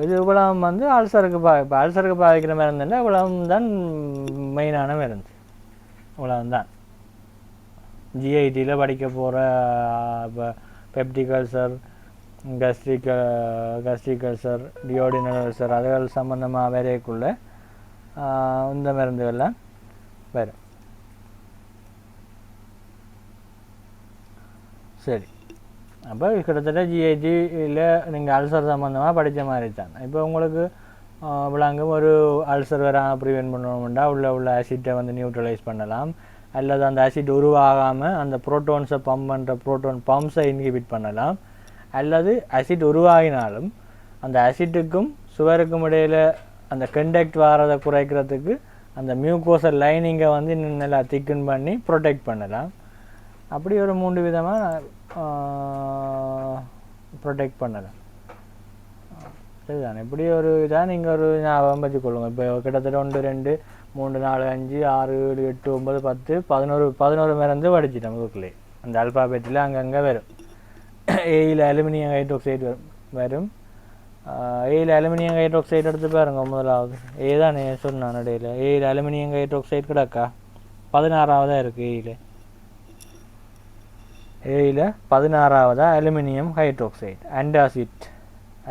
இது இவ்வளவு வந்து அல்சருக்கு இப்போ அல்சருக்கு பாதிக்கிற மருந்துன்னா இவ்வளவு தான் மெயினான மருந்து. இவ்வளவு தான் ஜிஐடியில் படிக்க போகிற. இப்போ peptic ulcer, gastric ulcer, duodenal ulcer அதுகள் சம்மந்தமாக வரைக்குள்ள இந்த மருந்துகள்லாம் வரும். சரி, அப்போ கிட்டத்தட்ட ஜிஐடியில் நீங்கள் அல்சர் சம்மந்தமாக படித்த மாதிரி தான். இப்போ உங்களுக்கு விளங்கும் ஒரு அல்சர் வராமல் ப்ரிவென்ட் பண்ணணும்னா உள்ள ஆசிட்டை வந்து நியூட்ரலைஸ் பண்ணலாம், அல்லது அந்த ஆசிட் உருவாகாமல் அந்த ப்ரோட்டோன்ஸை பம்ப் பண்ணுற ப்ரோட்டோன் பம்ப்ஸை இன்ஹிபிட் பண்ணலாம், அல்லது ஆசிட் உருவாகினாலும் அந்த ஆசிட்டுக்கும் சுவருக்கும் இடையில் அந்த கண்டக்ட் வாரதை குறைக்கிறதுக்கு அந்த மியூக்கோசல் லைனிங்கை வந்து இன்னும் நல்லா திக்கன் பண்ணி ப்ரொடெக்ட் பண்ணலாம். அப்படி ஒரு 3 விதமாக ப்ரொடெக்ட் பண்ணலாம். சரிதானே? இப்படி ஒரு இதாக நீங்கள் ஒரு ஞாபகம் வச்சுக்கொள்ளுங்க. இப்போ கிட்டத்தட்ட 1 2 3 4 5 6 7 8 9 10 11 மருந்து படிச்சிட்டோம் புக்கிலே. அந்த அல்பாபெட்டில் அங்கங்கே வரும். ஏயில் அலுமினியம் ஹைட்ராக்சைடு வரும். ஏயில் அலுமினியம் ஹைட்ராக்சைடு எடுத்து பாருங்க. முதலாவது ஏதானே சொன்னான் இடையில. ஏயில் அலுமினியம் ஹைட்ராக்சைடு கிடக்கா 16ஆவதாக இருக்குது. ஏயில் 16ஆவதாக அலுமினியம் ஹைட்ராக்சைடு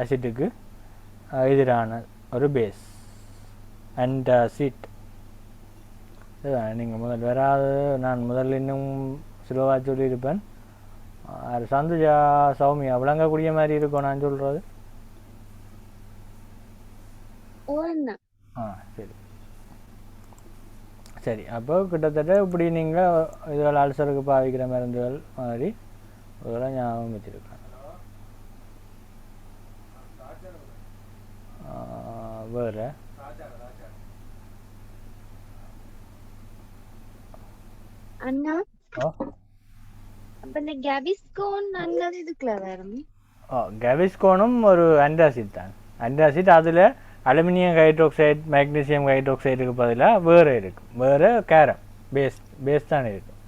ஆசிட்டுக்கு எதிரான ஒரு பேஸ் ஆன்டாசிட். இதுதான் நீங்கள் முதல் வராது. நான் முதல்ல இன்னும் சுலவாக சொல்லியிருப்பேன். சந்துஜா சௌமியா விளங்கக்கூடிய மாதிரி இருக்கும் நான் சொல்கிறது. சரி சரி. அப்போ கிட்டத்தட்ட இப்படி நீங்கள் இதுகள் அல்சருக்கு பாவிக்கிற மருந்துகள் மாதிரி இதெல்லாம் ஞாபகம் வச்சுருக்கேன். வேறு அண்ணா அப்ப இந்த கேவிஸ்கோன் அண்ணது இதுக்குள்ள வரும். கேவிஸ்கோனும் ஒரு ஆன்டாசிட் தான். ஆன்டாசிட் அதில் அலுமினியம் ஹைட்ராக்சைடு மேக்னீசியம் ஹைட்ராக்சைடுக்கு பதிலாக வேறு இருக்கும். வேறு கேரம் பேஸ் தான் இருக்கும்.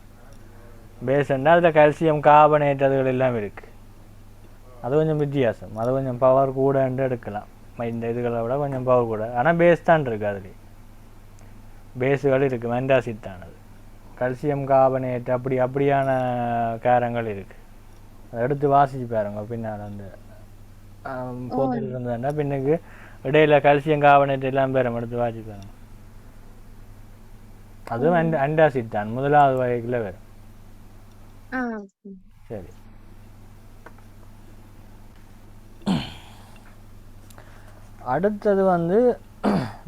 பேஸ்ன்னா அதில் கால்சியம் கார்பனேட் அதுகள் எல்லாம் இருக்குது. அது கொஞ்சம் வித்தியாசம். அது கொஞ்சம் பவர் கூடன்னு எடுக்கலாம். இந்த இதுகளை விட கொஞ்சம் பவர் கூட. ஆனால் பேஸ் தான் இருக்குது. அதுலேயே பேஸுகள் இருக்குது. ஆன்டாசிட் தான் அது. கால்சியம் கார்பனேட் அப்படியான காரங்கள் இருக்குது. அதை எடுத்து வாசிச்சு பாருங்க. பின்னால் அந்த போட்டில் இருந்ததுன்னா பின்னுக்கு இடையில கால்சியம் கார்பனேட் எல்லாம் பேரும் எடுத்து வாசிச்சு பாருங்க. அதுவும் ஆன்டாசிட் தான். முதலாவது வகைக்குள்ள வரும். சரி. அடுத்தது வந்து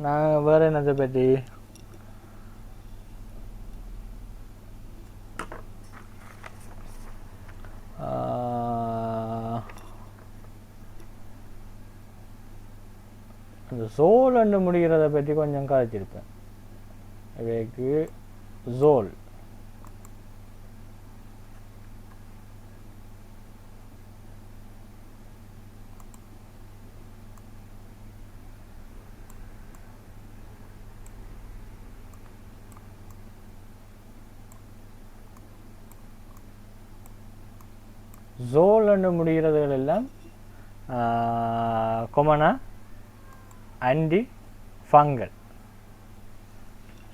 நான் வேறு என்னத்தை பற்றி அந்த சோல்ன்னு முடிகிறத பற்றி கொஞ்சம் கதைச்சிருப்பேன். இவைக்கு ஜோல் ஜோல்ன்னு முடிகிறதுகள் எல்லாம் கொமனா ஆன்டி ஃபங்கல்.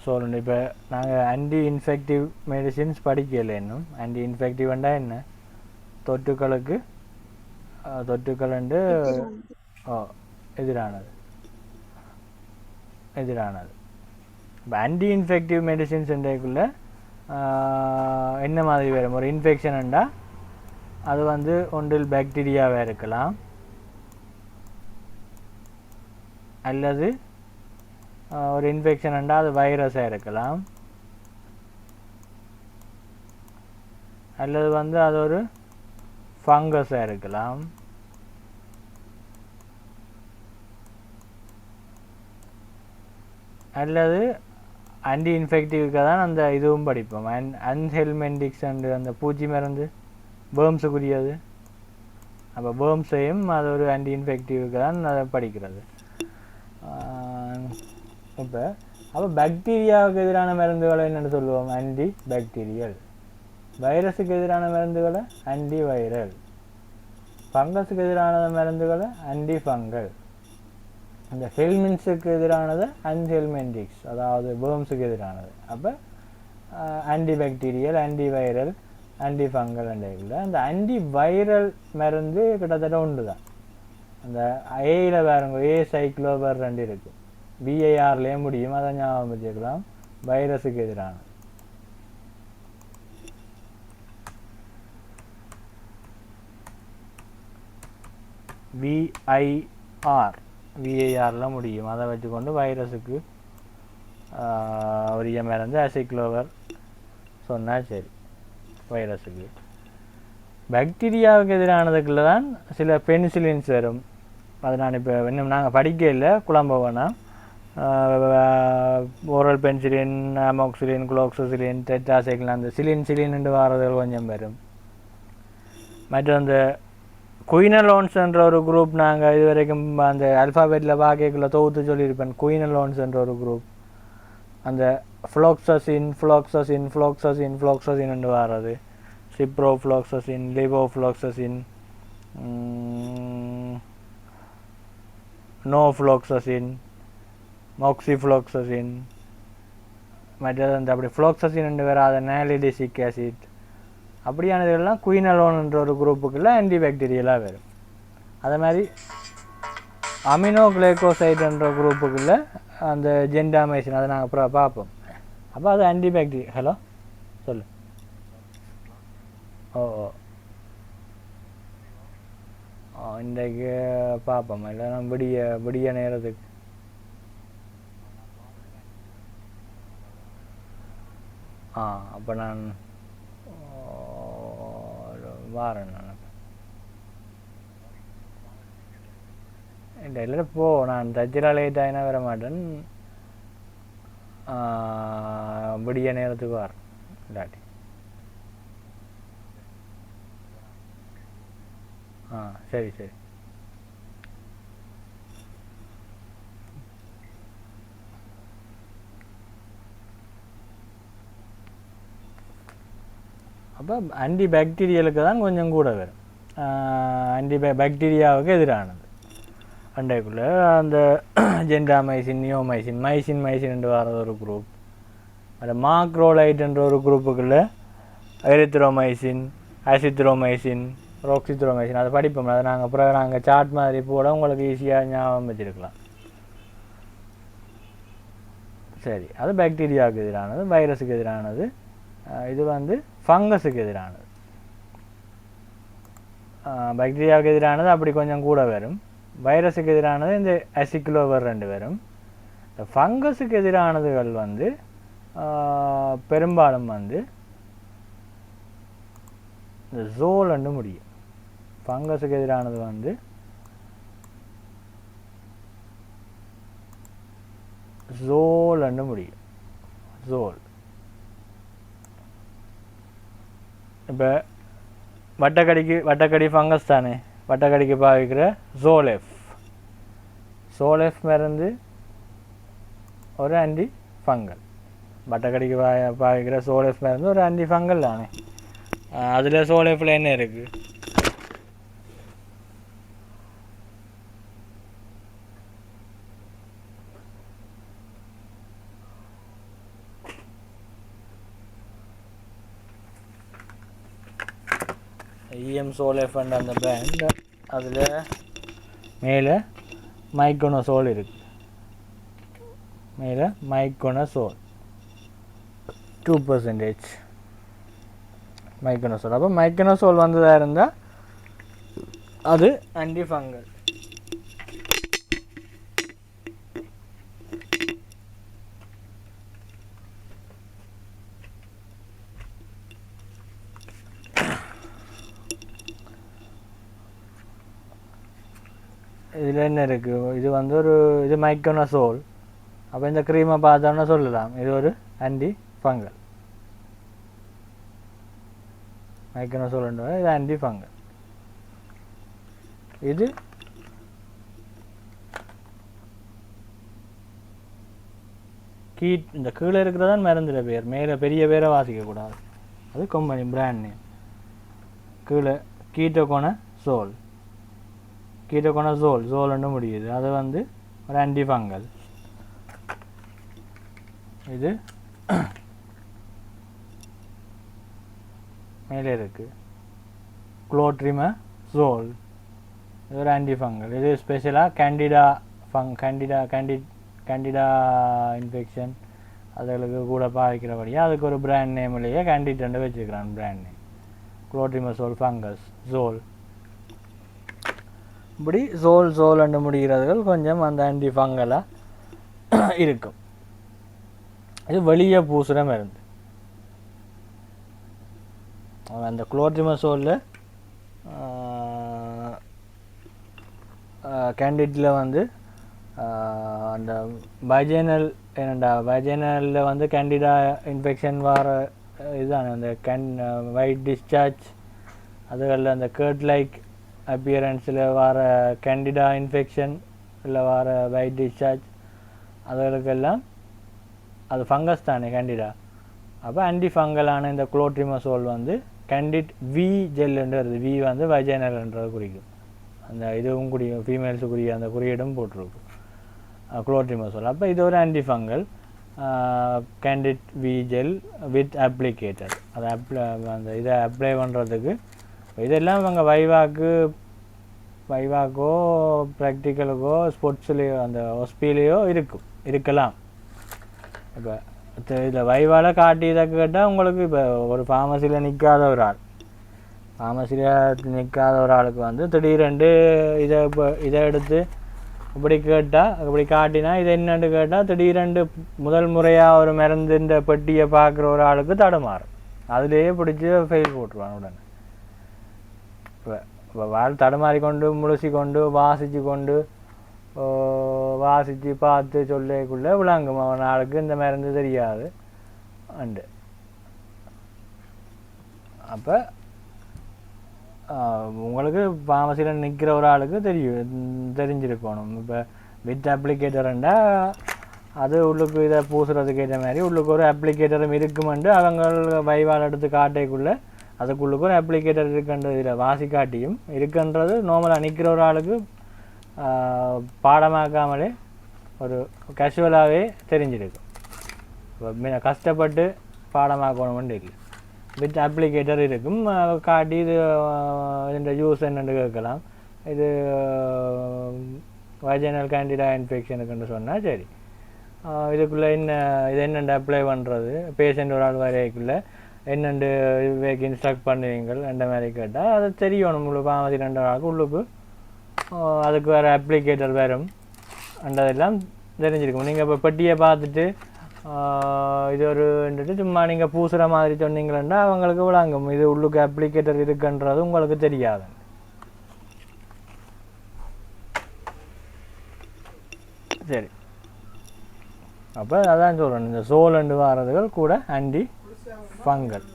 சொல்லணும். இப்போ நாங்கள் ஆன்டி இன்ஃபெக்டிவ் மெடிசின்ஸ் படிக்கலை இன்னும். ஆன்டி இன்ஃபெக்டிவ்ண்டா என்ன? தொற்றுக்களுண்டு எதிரானது. இப்போ ஆன்டி இன்ஃபெக்டிவ் மெடிசின்ஸ்ன்றதுக்குள்ளே என்ன மாதிரி வரும்? ஒரு இன்ஃபெக்ஷன்ண்டா அது வந்து ஒன்றில் பாக்டீரியாவாக இருக்கலாம், அல்லது ஒரு இன்ஃபெக்ஷன்ண்டா அது வைரஸாக இருக்கலாம், அல்லது வந்து அது ஒரு ஃபங்கஸாக இருக்கலாம், அல்லது ஆன்டி இன்ஃபெக்டிவ்க்கு தான் அந்த இதுவும் படிப்போம். அன்ஹெல்மெண்டிக்ஸ் அண்டு அந்த பூச்சி மருந்து பேர்ம்ஸுக்குரியது. அப்போ பேர்ம்ஸையும் அது ஒரு ஆன்டி இன்ஃபெக்டிவ்க்கு தான் அதை படிக்கிறது. அப்போ பாக்டீரியாவுக்கு எதிரான மருந்துகளை என்னென்னு சொல்லுவோம்? Anti bacterial. வைரஸுக்கு எதிரான மருந்துகளை ஆன்டி வைரல். ஃபங்கஸுக்கு எதிரான மருந்துகளை ஆன்டி ஃபங்கல். இந்த ஹெல்மின்ஸுக்கு எதிரானது அன்ஹெல்மெண்டிக்ஸ், அதாவது பேர்ம்ஸுக்கு எதிரானது. அப்போ anti bacterial, anti viral, anti fungal இல்லை. அந்த ஆன்டி வைரல் மருந்து கிட்டத்தட்ட ஒன்று தான். அந்த ஏயில் வேறுங்க ஏ சைக்ளோவர் 2 இருக்குது. பிஐஆர்லேயே முடியும். அதை ஞாபகம் வச்சுக்கலாம். வைரஸுக்கு எதிரான. விஐஆரில் முடியும். அதை வச்சுக்கொண்டு வைரஸுக்கு உரிய மருந்து அசிக்ளோவர் சொன்னால் சரி. வைரஸுக்கு பாக்டீரியாவுக்கு எதிரானதுக்குள்ள தான் சில பெனிசிலின்ஸ் வரும். அது நான் இப்போ இன்னும் நாங்கள் படிக்க இல்லை, குழம்ப வேணாம். ஓரல் பென்சிலின், அமோக்சிலின், குளோக்சோசிலின், டெட்ராசைக்ளின், அந்த சிலின் வாரதுகள் கொஞ்சம் வரும். மற்றும் அந்த குயினலோன்ஸ்ன்ற ஒரு குரூப் நாங்கள் இது வரைக்கும் அந்த அல்ஃபாபெட்டில் பார்க்கக்குள்ள தொகுத்து சொல்லியிருப்பேன். குயினலோன்ஸ்ன்ற ஒரு குரூப் அந்த ஃப்ளோக்சசின் வர்றது, சிப்ரோஃப்ளோக்சசின், லிவோஃப்ளோக்சசின், நோஃப்ளோக்சசின், மோக்சிஃப்ளோக்சசின், மற்றது அந்த அப்படி ஃப்ளோக்சசின் வராத நேலிடிசிக் ஆசிட் அப்படியானதுலாம் குயினலோன்ன்ற ஒரு குரூப்புக்குள்ள ஆன்டிபாக்டீரியலாக வரும். அதே மாதிரி அமினோக்ளைகோசைடுன்ற குரூப்புக்குள்ள அந்த ஜென்டாமைசின், அதை நாங்கள் அப்புறம் பார்ப்போம். அப்போ அது ஆன்டிபாக்டீரியா. ஹலோ சொல்லு. ஓ இன்றைக்கு பார்ப்போம், இல்லைன்னா விடிய நேரத்துக்கு. அப்போ நான் வாரேன். நான் இல்லை போ, நான் தச்சிரா லேட் ஆகினா வர மாட்டேன். விடிய நேரத்துக்கு வரேன் இல்லாட்டி. சரி சரி. அப்போ ஆன்டிபாக்டீரியலுக்கு தான் கொஞ்சம் கூட வரும். பாக்டீரியாவுக்கு எதிரானது அண்டைக்குள்ளே அந்த ஜென்டாமைசின், நியோமைசின், மைசின் வர்றது ஒரு குரூப். அது மாக்ரோலைட்ன்ற ஒரு குரூப்புக்குள்ளே எரித்ரோமைசின், அசித்ரோமைசின், ரோக்சித்ரோமைசின், அதை படிப்போம். அதை நாங்கள் சார்ட் மாதிரி போட உங்களுக்கு ஈஸியாக ஞாபகம் வச்சுருக்கலாம். சரி, அது பாக்டீரியாவுக்கு எதிரானது, வைரஸுக்கு எதிரானது. இது வந்து ஃபங்கஸுக்கு எதிரானது. பாக்டீரியாவுக்கு எதிரானது அப்படி கொஞ்சம் கூட வரும். வைரஸுக்கு எதிரானது இந்த அசிக்ளோவர் 2 வரும். இந்த ஃபங்கஸுக்கு எதிரானதுகள் வந்து பெரும்பாலும் வந்து இந்த ஜோல் முடியும். ஃபங்கஸுக்கு எதிரானது வந்து ஜோல் முடியும். ஜோல். இப்போ வட்டக்கடி ஃபங்கஸ் தானே, வட்டக்கடிக்கு பாவிக்கிற சோலெஃப் மருந்து ஒரு ஆன்டி ஃபங்கல். வட்டக்கடிக்கு பாவிக்கிற சோலெஃப் மருந்து ஒரு ஆன்டி ஃபங்கல் தானே. அதில் சோலெஃபில் என்ன இருக்குது? சோலெஃப் அந்த பிராண்ட், அதில் மேலே மைக்கோனோசோல் இருக்குது. மேலே மைக்கோனோசோல் 2% மைக்கோனோசோல். அப்போ மைக்கோனோசோல் வந்ததாக இருந்தால் அது ஆன்டிஃபங்கல். இதில் என்ன இருக்குது? இது வந்து இது மைக்கோனோசோல். அப்போ இந்த க்ரீமை பார்த்தோன்னா சொல்லலாம் இது ஒரு ஆன்டி ஃபங்கல். மைக்கோனோசோல் இது ஆன்டி ஃபங்கல். இது இந்த கீழே இருக்கிறதான் மருந்துட பேர், மேலே பெரிய பேரை வாசிக்கக்கூடாது. அது கம்பெனி பிராண்ட் நேம். கீழே கீட்டோகோனசோல் சோல்னு முடியுது. அது வந்து ஒரு ஆன்டிஃபங்கல். இது மேலே இருக்குது குளோட்ரிமசோல், இது ஒரு ஆன்டிஃபங்கல். இது ஸ்பெஷலாக கேண்டிடா இன்ஃபெக்ஷன் அதுகளுக்கு கூட பாதிக்கிறபடியாக அதுக்கு ஒரு பிராண்ட் நேம்லேயே கேண்டிடேட் வச்சுக்கிறான் பிராண்ட் நேம். குளோட்ரிமசோல் ஃபங்கஸ் ஜோல். இப்படி சோல் அண்டு முடிகிறதுகள் கொஞ்சம் அந்த ஆன்டி ஃபங்கலாக இருக்கும். இது வெளியே பூசுகிற மருந்து. அந்த குளோட்ரிமசோலில் கேண்டிட்டில் வந்து அந்த வஜைனல் என்னண்டா வஜைனலில் வந்து கேண்டிடா இன்ஃபெக்ஷன் வர இதுதான் அந்த ஒயிட் டிஸ்சார்ஜ், அதுகளில் அந்த கேர்ட் லைக் அப்பியரன்ஸில் வர கேண்டிடா இன்ஃபெக்ஷன் இல்லை வர ஒயிட் டிஸ்சார்ஜ் அதுகளுக்கெல்லாம் அது ஃபங்கஸ் தானே கேண்டிடா. அப்போ ஆன்டி ஃபங்கலான இந்த குளோட்ரிமசோல் வந்து கேண்டிட் வி ஜெல்லுன்றது, வி வந்து வஜைனல்ன்றது குறிக்கும். அந்த இதுவும் ஃபீமேல்ஸுக்குரிய அந்த குறியீடும் போட்டிருக்கும் குளோட்ரிமசோல். அப்போ இது ஒரு anti fungal Candid V gel with applicator. அதை அந்த இதை அப்ளை பண்ணுறதுக்கு இதெல்லாம் இவங்க வைவாக்கோ ப்ராக்டிக்கலுக்கோ ஸ்போர்ட்ஸ்லேயோ அந்த ஹாஸ்பிலேயோ இருக்கலாம். இப்போ இதில் வைவால் காட்டி இதை கேட்டால் உங்களுக்கு இப்போ ஒரு ஃபார்மசியில் நிற்காத ஒரு ஆள், ஃபார்மசியில் நிற்காத ஒரு ஆளுக்கு வந்து திடீரெண்டு இதை எடுத்து இப்படி கேட்டால் இப்படி காட்டினா இது என்னன்னு கேட்டால் திடீரெண்டு முதல் முறையாக ஒரு மருந்துன்ற பெட்டியை பார்க்குற ஒரு ஆளுக்கு தடுமாறும். அதுலேயே பிடிச்சி ஃபெயில் போட்டுருவான் உடனே. இப்போ வாழ் தடுமாறி கொண்டு முழுசி கொண்டு வாசித்து கொண்டு வாசித்து பார்த்து சொல்லக்குள்ளே விளங்கும் அவன் ஆளுக்கு இந்த மருந்து தெரியாது அண்டு. அப்போ உங்களுக்கு ஃபார்மசியில் நிற்கிற ஒரு ஆளுக்கு தெரிஞ்சிருக்கணும். இப்போ வித் அப்ளிகேட்டர்ண்டா அது உள்ளுக்கு இதை பூசுறதுக்கு ஏற்ற மாதிரி உள்ளுக்கு ஒரு அப்ளிகேட்டரும் இருக்குமெண்டு அவங்க வைவால் எடுத்து காட்டைக்குள்ளே அதுக்குள்ளுக்கு ஒரு அப்ளிகேட்டர் இருக்குன்றது இதில் வாசி காட்டியும் இருக்குன்றது நார்மலாக நிற்கிற ஒரு ஆளுக்கு பாடமாக்காமலே ஒரு கேஷுவலாகவே தெரிஞ்சிருக்கும். இப்போ கஷ்டப்பட்டு பாடமாக்கணுமெண்டு இல்லை, வித் அப்ளிகேட்டர் இருக்கும் காட்டி இது இந்த யூஸ் என்னென்னு கேட்கலாம். இது வஜைனல் கேண்டிடா இன்ஃபெக்ஷனுக்குன்னு சொன்னால் சரி, இதுக்குள்ளே இது என்னென்று அப்ளை பண்ணுறது, பேஷண்ட் ஒரு ஆள் வரைக்குள்ளே என்னென்று வேக்கு இன்ஸ்ட்ரக்ட் பண்ணுவீங்கள் அந்த மாதிரி கேட்டால் அது தெரியணும். உங்களுக்கு ஃபார்மசி 2 நாளுக்கு உள்ளுக்கு அதுக்கு வேறு அப்ளிகேட்டர் வரும் அந்ததெல்லாம் தெரிஞ்சிருக்கும். நீங்கள் இப்போ பெட்டியை பார்த்துட்டு இது ஒருன்ட்டு சும்மா நீங்கள் பூசுகிற மாதிரி சொன்னீங்களா அவங்களுக்கு விளங்கும் இது உள்ளுக்கு அப்ளிகேட்டர் இருக்குன்றது உங்களுக்கு தெரியாது. சரி, அப்போ அதான் சொல்கிறேன், இந்த சோலண்டு வாரதுகள் கூட ஆன்டி ஃபங்கல்.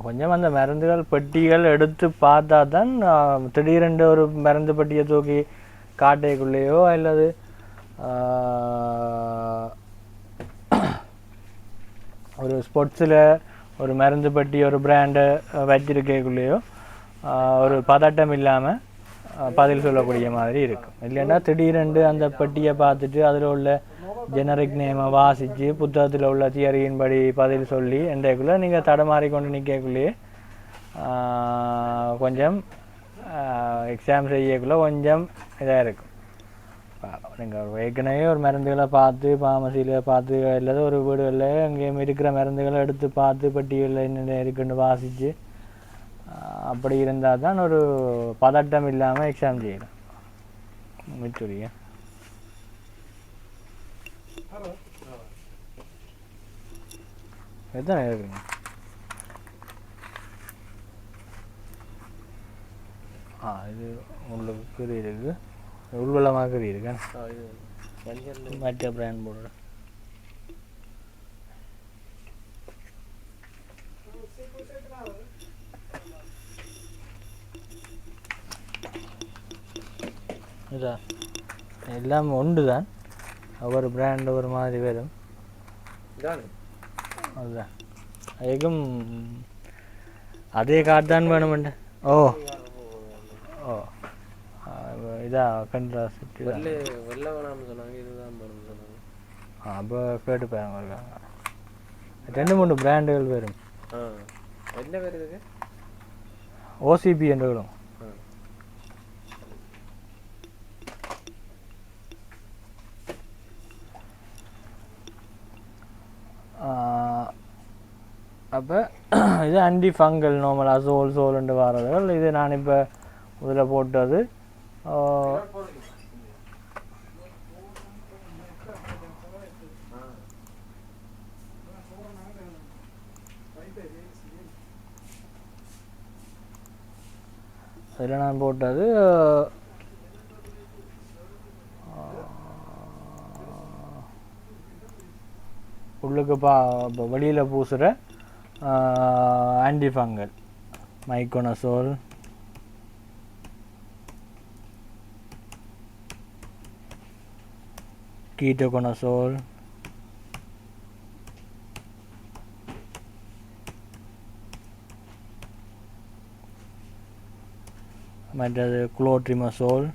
கொஞ்சம் அந்த மருந்துகள் பெட்டிகள் எடுத்து பார்த்தா தான் திடீரென்று ஒரு மருந்து பெட்டியை தூக்கி காட்டைக்குள்ளேயோ அல்லது ஒரு ஸ்போர்ட்ஸில் ஒரு மருந்து பெட்டி ஒரு பிராண்டை வச்சிருக்கக்குள்ளேயோ ஒரு பதட்டம் இல்லாமல் பதில் சொல்லக்கூடிய மாதிரி இருக்கும். இல்லைன்னா திடீரென்று அந்த பெட்டியை பார்த்துட்டு அதில் உள்ள ஜெனரிக் நேமை வாசித்து புத்தகத்தில் உள்ள தியரியின்படி பதில் சொல்லி என்றைக்குள்ளே நீங்கள் தடமாறி கொண்டு நிற்கக்குள்ளேயே கொஞ்சம் எக்ஸாம் செய்யக்குள்ளே கொஞ்சம் இதாக இருக்கும். நீங்கள் ஏற்கனவே ஒரு மருந்துகளை பார்த்து ஃபார்மசியில் பார்த்து இல்லாத ஒரு வீடுகளில் எங்கேயும் இருக்கிற மருந்துகளை எடுத்து பார்த்து பெட்டிகளில் என்னென்ன இருக்குன்னு வாசித்து அப்படி இருந்தால் தான் ஒரு பதட்டம் இல்லாமல் எக்ஸாம் செய்யலாம். மித்துரிய எத்தனை இருக்குங்க? இது உங்களுக்கு கறி இருக்குது, உள்வளமாக கறி இருக்கு, மற்ற பிராண்ட் போடுற இதா எல்லாம் ஒன்று தான், ஒவ்வொரு பிராண்ட் ஒரு மாதிரி வரும். அதுதான் அதுக்கும் அதே கார்டு தான் வேணுமெண்ட. ஓ ஓ இதா கண்ட்ராஸ்ட் அப்போ கேட்டு பாருங்க இருக்காங்க. 2-3 பிராண்டுகள் வரும். என்ன வருது? ஓசிபி என்று வரும். அப்போ இது ஆன்டி ஃபங்கல் நார்மலாக சோல்ண்டு வர்றதுகள். இது நான் இப்போ இதில் போட்டது இதில் நான் போட்டது உள்ளுக்கு வெளியில் பூசுகிற ஆன்டி ஃபங்கல் மைக்கோனசோல், கீட்டோகோனசோல், மற்றது குளோட்ரிமசோல்,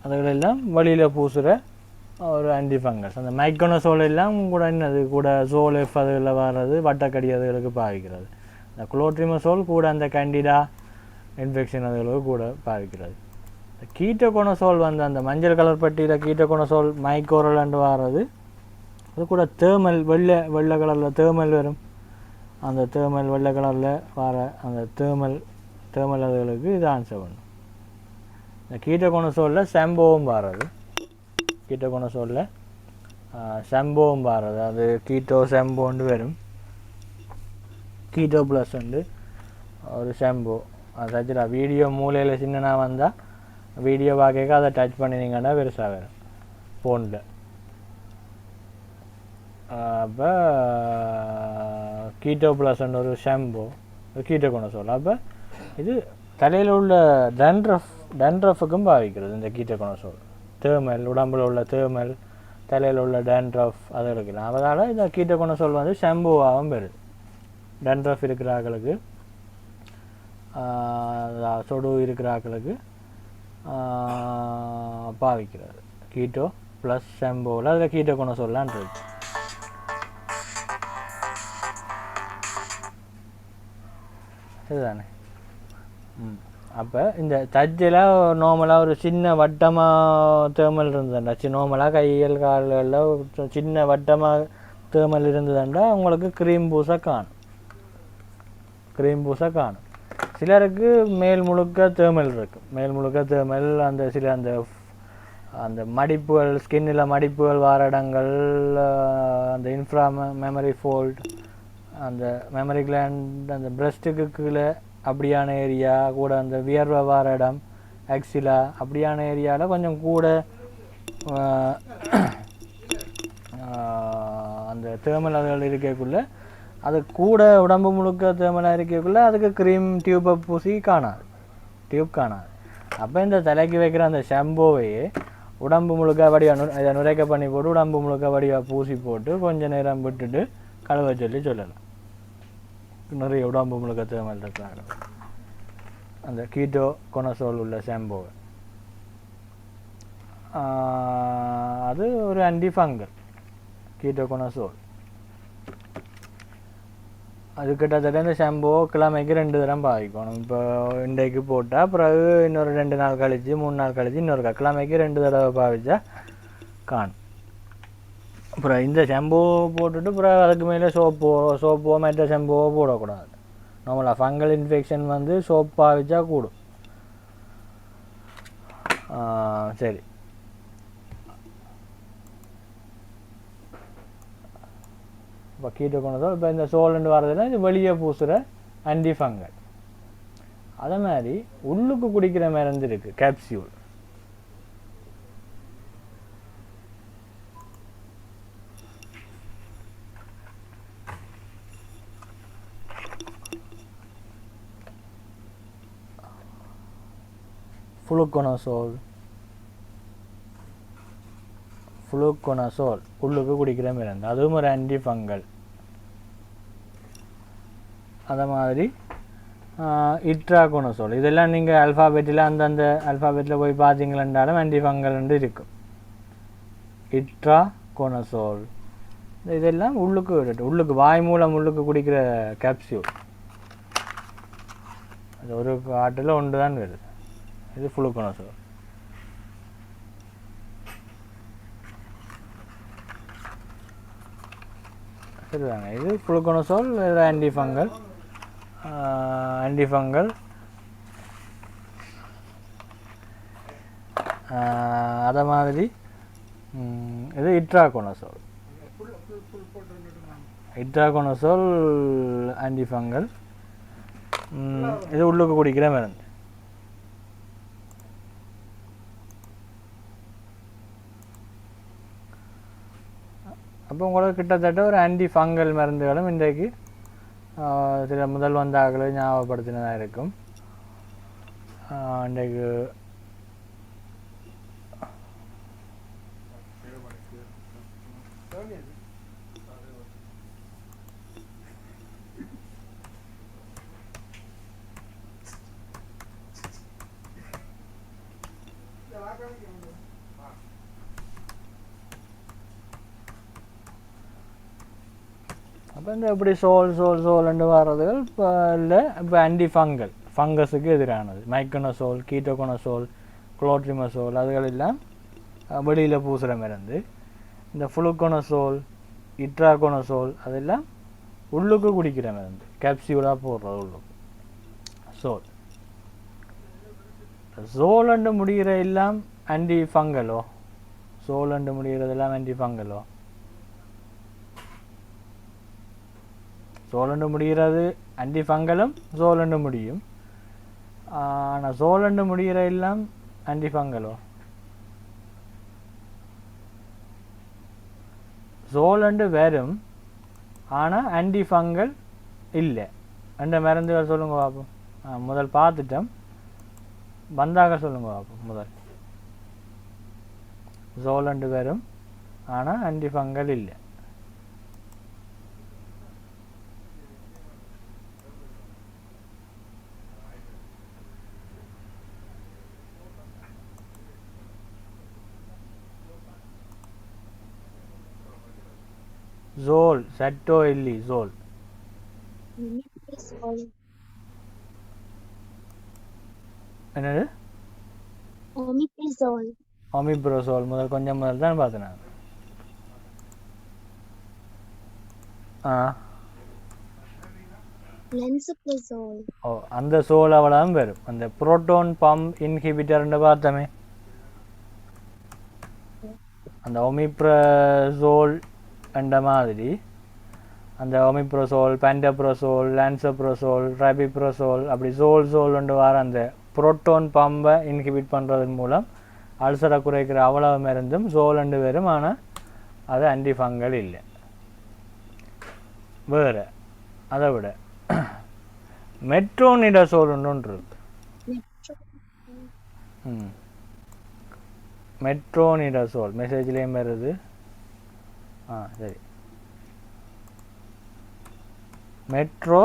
அதுகளெல்லாம் வழியில் பூசுகிற ஒரு ஆன்டிஃபங்கஸ். அந்த மைக்கோனசோல் எல்லாம் கூட என்னது கூட சோலெஃப் அதுகளில் வர்றது வட்டக்கடி அதுகளுக்கு பாவிக்கிறது. இந்த குளோட்ரிமசோல் கூட அந்த கேண்டிடா இன்ஃபெக்ஷன் அதுகளுக்கு கூட பாவிக்கிறது. இந்த கீட்டோகோனசோல் வந்து அந்த மஞ்சள் கலர் பட்டியில் கீட்டோகோனசோல் மைக்கோரலண்டு வர்றது அது கூட தேர்மல் வெள்ளை கலரில் தேர்மல் வரும். அந்த தேர்மல் வெள்ளை கலரில் வர அந்த தேர்மல் அதுகளுக்கு இது ஆன்சர் பண்ணும். இந்த கீட்டோகோனசோலில் செம்போவும் வர்றது, கீட்டோகோனசோலில் செம்போவும் வர்றது. அது கீட்டோ செம்போண்டு வரும். கீட்டோ ப்ளஸ் வந்து ஒரு செம்போ. அது ஆக்சுவலாக வீடியோ மூலையில் சின்னனா வந்தால் வீடியோ பார்க்க அதை டச் பண்ணினீங்கன்னா பெருசாக வரும் ஃபோனில். அப்போ கீட்டோ ப்ளஸ்ன்னு ஒரு ஷாம்போ கீட்டோகோனசோல். அப்போ இது தலையில் உள்ள டேண்ட்ரஃபுக்கும் பாவிக்கிறது இந்த கீட்டோகோனசோல். தேர்மல் உடம்பில் உள்ள தேர்மல், தலையில் உள்ள டேண்ட்ரஃப் அது இருக்கலாம். அதனால் இந்த கீட்டோகோனசோல் வந்து ஷாம்புவாகவும் வருது. டேண்ட்ரஃப் இருக்கிற ஆக்களுக்கு, சொடு இருக்கிற ஆக்களுக்கு பாவிக்கிறது. கீட்டோ ப்ளஸ் ஷாம்புவில் அதில் கீட்டோகோனசோல்லாம் இருக்கு. இதுதானே. அப்போ இந்த தஜ்ஜில் நார்மலாக ஒரு சின்ன வட்டமாக தேமல் இருந்ததுண்டா, நார்மலாக கைகள் கால்களில் சின்ன வட்டமாக தேமல் இருந்ததுண்டா உங்களுக்கு க்ரீம் பூசை காணும். சிலருக்கு மேல் முழுக்க தேமல் இருக்கும். மேல் முழுக்க தேமல் அந்த சில அந்த மடிப்புகள், ஸ்கின்னில் மடிப்புகள் வார இடங்கள், அந்த இன்ஃப்ரா மெமரி ஃபோல்ட், அந்த மெமரி கிளாண்ட், அந்த பிரஸ்ட்டுக்கு கீழே அப்படியான ஏரியா கூட, அந்த வியர்வை வார இடம் ஆக்சிலா அப்படியான ஏரியாவில் கொஞ்சம் கூட அந்த தேமல் அதுகள் இருக்கக்குள்ளே, அது கூட உடம்பு முழுக்க தேமலாக இருக்கக்குள்ளே அதுக்கு க்ரீம் டியூப்பை பூசி டியூப் காணாது. அப்போ இந்த தலைக்கு வைக்கிற அந்த ஷாம்போவையே உடம்பு முழுக்க வடிவாக இதை நுரைக்க பண்ணி போட்டு உடம்பு முழுக்க வடிவாக பூசி போட்டு கொஞ்சம் நேரம் விட்டுட்டு கழுவ சொல்லலாம். நிறைய உடம்பு முழுக்க தேமல் இருக்கிறாங்க அந்த கீட்டோகோனசோல் உள்ள ஷாம்போவை. அது ஒரு ஆன்டிஃபங்கல் கீட்டோகோனசோல். அது கிட்டத்தட்ட இந்த ஷாம்போ கிழமைக்கு 2 தரம் பாவிக்கணும். இப்போ இன்றைக்கு போட்டால் பிறகு இன்னொரு 2 நாள் கழித்து 3 நாள் கழித்து இன்னொரு கிழமைக்கு 2 தடவை பாவிச்சா காணும். அப்புறம் இந்த ஷாம்போ போட்டுட்டு அப்புறம் அதுக்கு மேலே சோப்போ மற்ற ஷாம்போவோ போடக்கூடாது. நார்மலாக ஃபங்கல் இன்ஃபெக்ஷன் வந்து சோப் பாவிச்சா கூடும். சரி, இப்போ கீட்டோகோனசோல். இப்போ இந்த சோல்ண்டு வரதுன்னா இது வெளியே பூசுகிற ஆன்டிஃபங்கல். அதே மாதிரி உள்ளுக்கு குடிக்கிற மருந்து இருக்குது, கேப்சியூல். ஃப்ளூக்கோனசோல் உள்ளுக்கு குடிக்கிற மருந்து, அதுவும் ஒரு ஆன்டிஃபங்கல். அதே மாதிரி இட்ராகோனசோல். இதெல்லாம் நீங்கள் அல்ஃபாபெட்டில் அந்தந்த அல்ஃபாபெட்டில் போய் பார்த்தீங்களேன்றாலும் ஆன்டிஃபங்கல் இருக்கும். இட்ராகோனசோல் இதெல்லாம் உள்ளுக்கு வாய் மூலம் உள்ளுக்கு குடிக்கிற கேப்சியூல். அது ஒரு காட்டில் ஒன்று தான் வருது. இது ஃப்ளூக்கோனசோல். சரிதாங்க. இது புளுக்கோனசோல், இது ஆன்டிஃபங்கல். ஆன்டிஃபங்கல் அதை மாதிரி இது இட்ராகோனசோல். Itraconazole antifungal. இது உள்ளுக்கு குடிக்கிற மருந்து. அப்போ உங்களுக்கு கிட்டத்தட்ட ஒரு ஆன்டிஃபங்கல் மருந்துகளும் இன்றைக்கு சில முதல் வந்த ஆக்களை ஞாபகப்படுத்தினதாக இருக்கும். இன்றைக்கு அப்போ இந்த இப்படி சோல்ண்டு வர்றதுகள் இப்போ இல்லை. இப்போ ஆன்டிஃபங்கல், ஃபங்கஸுக்கு எதிரானது. மைக்கனோசோல், கீட்டோகோனசோல், குளோட்ரிமசோல் அதுகள் எல்லாம் வெளியில் பூசுகிற மருந்து. இந்த ஃப்ளூக்கோனசோல், இட்ராகோனசோல் அதெல்லாம் உள்ளுக்கு குடிக்கிற மருந்து, கேப்சியூலாக போடுறது உள்ளுக்கு. சோலண்டு முடிகிற எல்லாம் ஆன்டிஃபங்கலோ? சோலண்டு முடிகிறதெல்லாம் ஆன்டிஃபங்கலோ? சோலண்டு முடிகிறது ஆன்டிஃபங்கலும் சோலண்டு முடியும். ஆனால் சோலண்டு முடிகிற எல்லாம் ஆன்டிஃபங்கலோ? சோலண்டு வரும் ஆனால் ஆன்டிஃபங்கல் இல்லை. ரெண்டு மருந்துகள் சொல்லுங்க பார்ப்போம். முதல் பார்த்துட்டோம், வந்தாக சொல்லுங்க பார்ப்போம். முதல் சோலண்டு வரும் ஆனால் ஆன்டிஃபங்கல் இல்லை. ஜோல், சட்டோ இல்லி, ஜோல். என்னது? ஒமிப்ரோசோல். முதல் கொஞ்சம் முதல் தான் பார்த்தேன். ஓ, அந்த சோல் அவ்வளவு வரும். அந்த புரோட்டான் பம்ப் இன்ஹிபிட்டர்னு பார்த்தமே, அந்த ஒமிப்ரோசோல் என்ற மாதிரி அந்த ஒமிப்ரோசோல், பெண்டப்ரோசோல், லான்சப்ரோசோல், ராபிப்ரோசோல் அப்படி சோல் ஒன்று வர அந்த புரோட்டான் பம்பை இன்ஹிபிட் பண்ணுறதன் மூலம் அல்சரை குறைக்கிற அவ்வளவு மருந்தும் சோலண்டு வரும். ஆனால் அது ஆன்டிஃபங்கல் இல்லை. வேறு அதை விட மெட்ரோனிடசோல் ஒன்று இருக்கு. மெட்ரோனிடசோல் மெசேஜ்லேயும் வருது. சரி, மெட்ரோ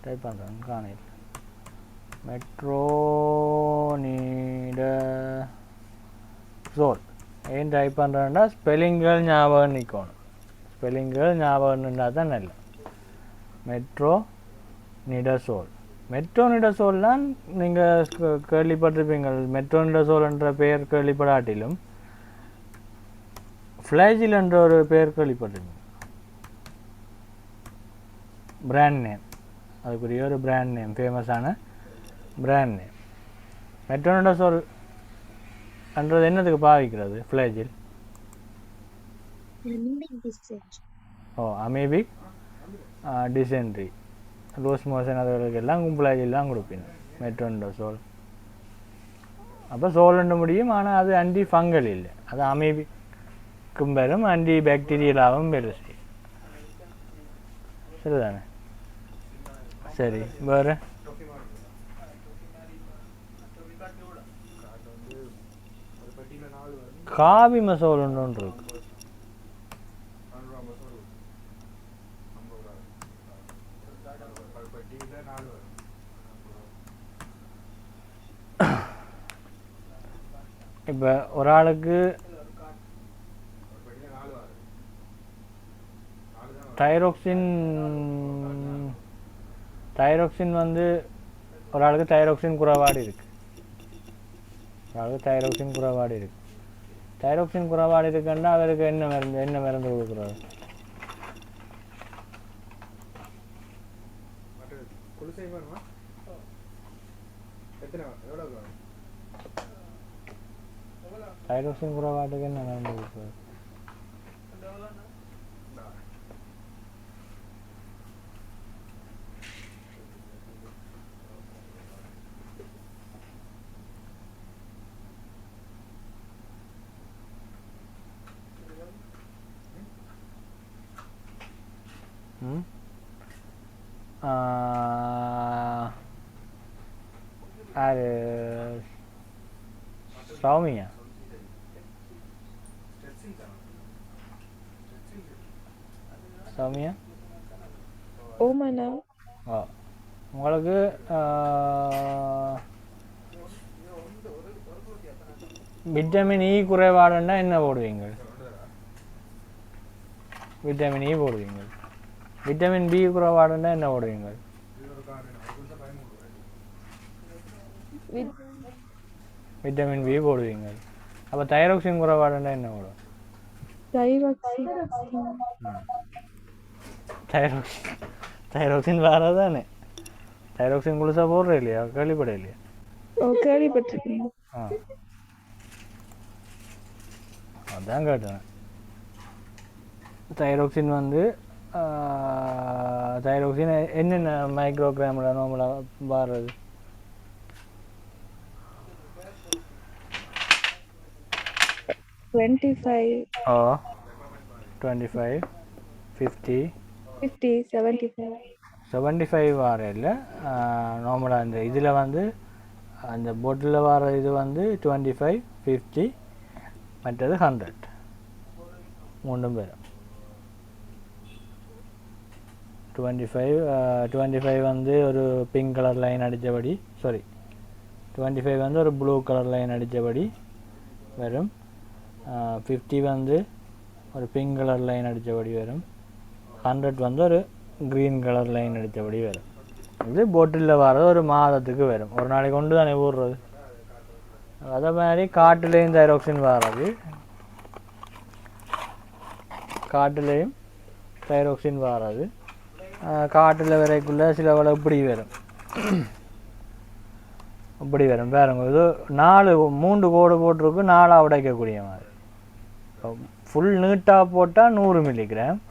டைப் பண்ணுறேன் காணையில். மெட்ரோனிடசோல் ஏன் டைப் பண்ணுறேன்னா ஸ்பெல்லிங்கள் ஞாபகம் நிற்கணும். ஸ்பெல்லிங்கள் ஞாபகம் இருந்தால் தான் நல்ல. மெட்ரோனிடசோல். மெட்ரோனிடசோல்லாம் நீங்கள் கேள்விப்பட்டிருப்பீங்க. மெட்ரோனிடசோல் என்ற பெயர் கேள்விப்படாட்டிலும் ஃப்ளாஜில் என்ற ஒரு பெயர் கேள்விப்பட்டிருப்பீங்க. பிராண்ட் நேம், அதுக்குரிய ஒரு பிராண்ட் நேம், ஃபேமஸான பிராண்ட் நேம். மெட்ரோனிடசோல் என்றது என்னதுக்கு பாவிக்கிறது? ஃப்ளாஜில். அமீபிக் டிசென்ட்ரி, லூஸ் மோஷன் அதுகளுக்கெல்லாம் ஃப்ளாஜில் கொடுப்பீங்க மெட்ரோனிடசோல். அப்போ சோலண்டு முடியும், ஆனால் அது ஆன்டி ஃபங்கல் இல்லை. அது அமீபிக்கும் பெரும், ஆன்டி பாக்டீரியலாகவும் பெரும். சரிதானே? சரி, வேறு காபிமசோல் ஒன்று இருக்கு. இப்போ ஒரு ஆளுக்கு தைரோக்சின் வந்து ஒரு ஆளுக்கு தைரோக்சின் குறைபாடு இருக்குது. தைரோக்சின் குறைபாடு இருக்குன்னா அவருக்கு என்ன மருந்து கொடுக்குறாரு? செய்யணுமா? எத்தனை எவ்வளோ? தைரோக்சின் குறைபாட்டுக்கு என்ன நடந்தது? அது சௌமியா சௌமியா ஓமண்ணா உங்களுக்கு விட்டமின் இ குறைபாடுன்னா என்ன போடுவீங்க? விட்டமின் இ போடுவீங்க. விட்டமின் பி குறைபாடுன்னா என்ன போடுவீங்க? விட்டமின் பி போடுவீங்க. அப்போ தைரோக்சின் குறைபாடுன்னா என்ன போடுவோம்? தைரோக்சின் வேறு தானே. தைரோக்சின் குளிசா போடுற இல்லையா? கேள்விப்பட இல்லையா? கேள்விப்பட்டிருக்கீங்க. அதான் கேட்டேன். தைரோக்சின் வந்து தைரோக்சின் என்னென்ன மைக்ரோகிராமில் நார்மலாக வாடுறது? ஓ 25 50 75 வார இல்லை நார்மலாக இந்த இதில் வந்து அந்த பொட்டில் வர இது வந்து 25 50 மற்றது 100 மூணும் பேரும் 25 வந்து ஒரு பிங்க் கலர் லைன் அடித்தபடி 25 வந்து ஒரு ப்ளூ கலர் லைன் அடித்தபடி வரும். 50 வந்து ஒரு பிங்க் கலர் லைன் அடித்தபடி வரும். 100 வந்து ஒரு க்ரீன் கலர் லைன் அடித்தபடி வரும். இது போட்டிலில் வர்றது ஒரு மாதத்துக்கு வரும். ஒரு நாளைக்கு கொண்டு தானே போடுறது. அதே மாதிரி காட்டுலேயும் தைரோக்சின் வர்றது. காட்டுலேயும் தைரோக்சின் வர்றது. காட்டில் வரைக்குள்ள சில வேலை இப்படி வரும். இப்படி வரும் பாருங்க. இது 3 கோடு போட்டிருக்கு. 4 உடைக்கக்கூடிய மாதிரி. ஃபுல் நீட்டாக போட்டால் 100 மில்லிகிராம்.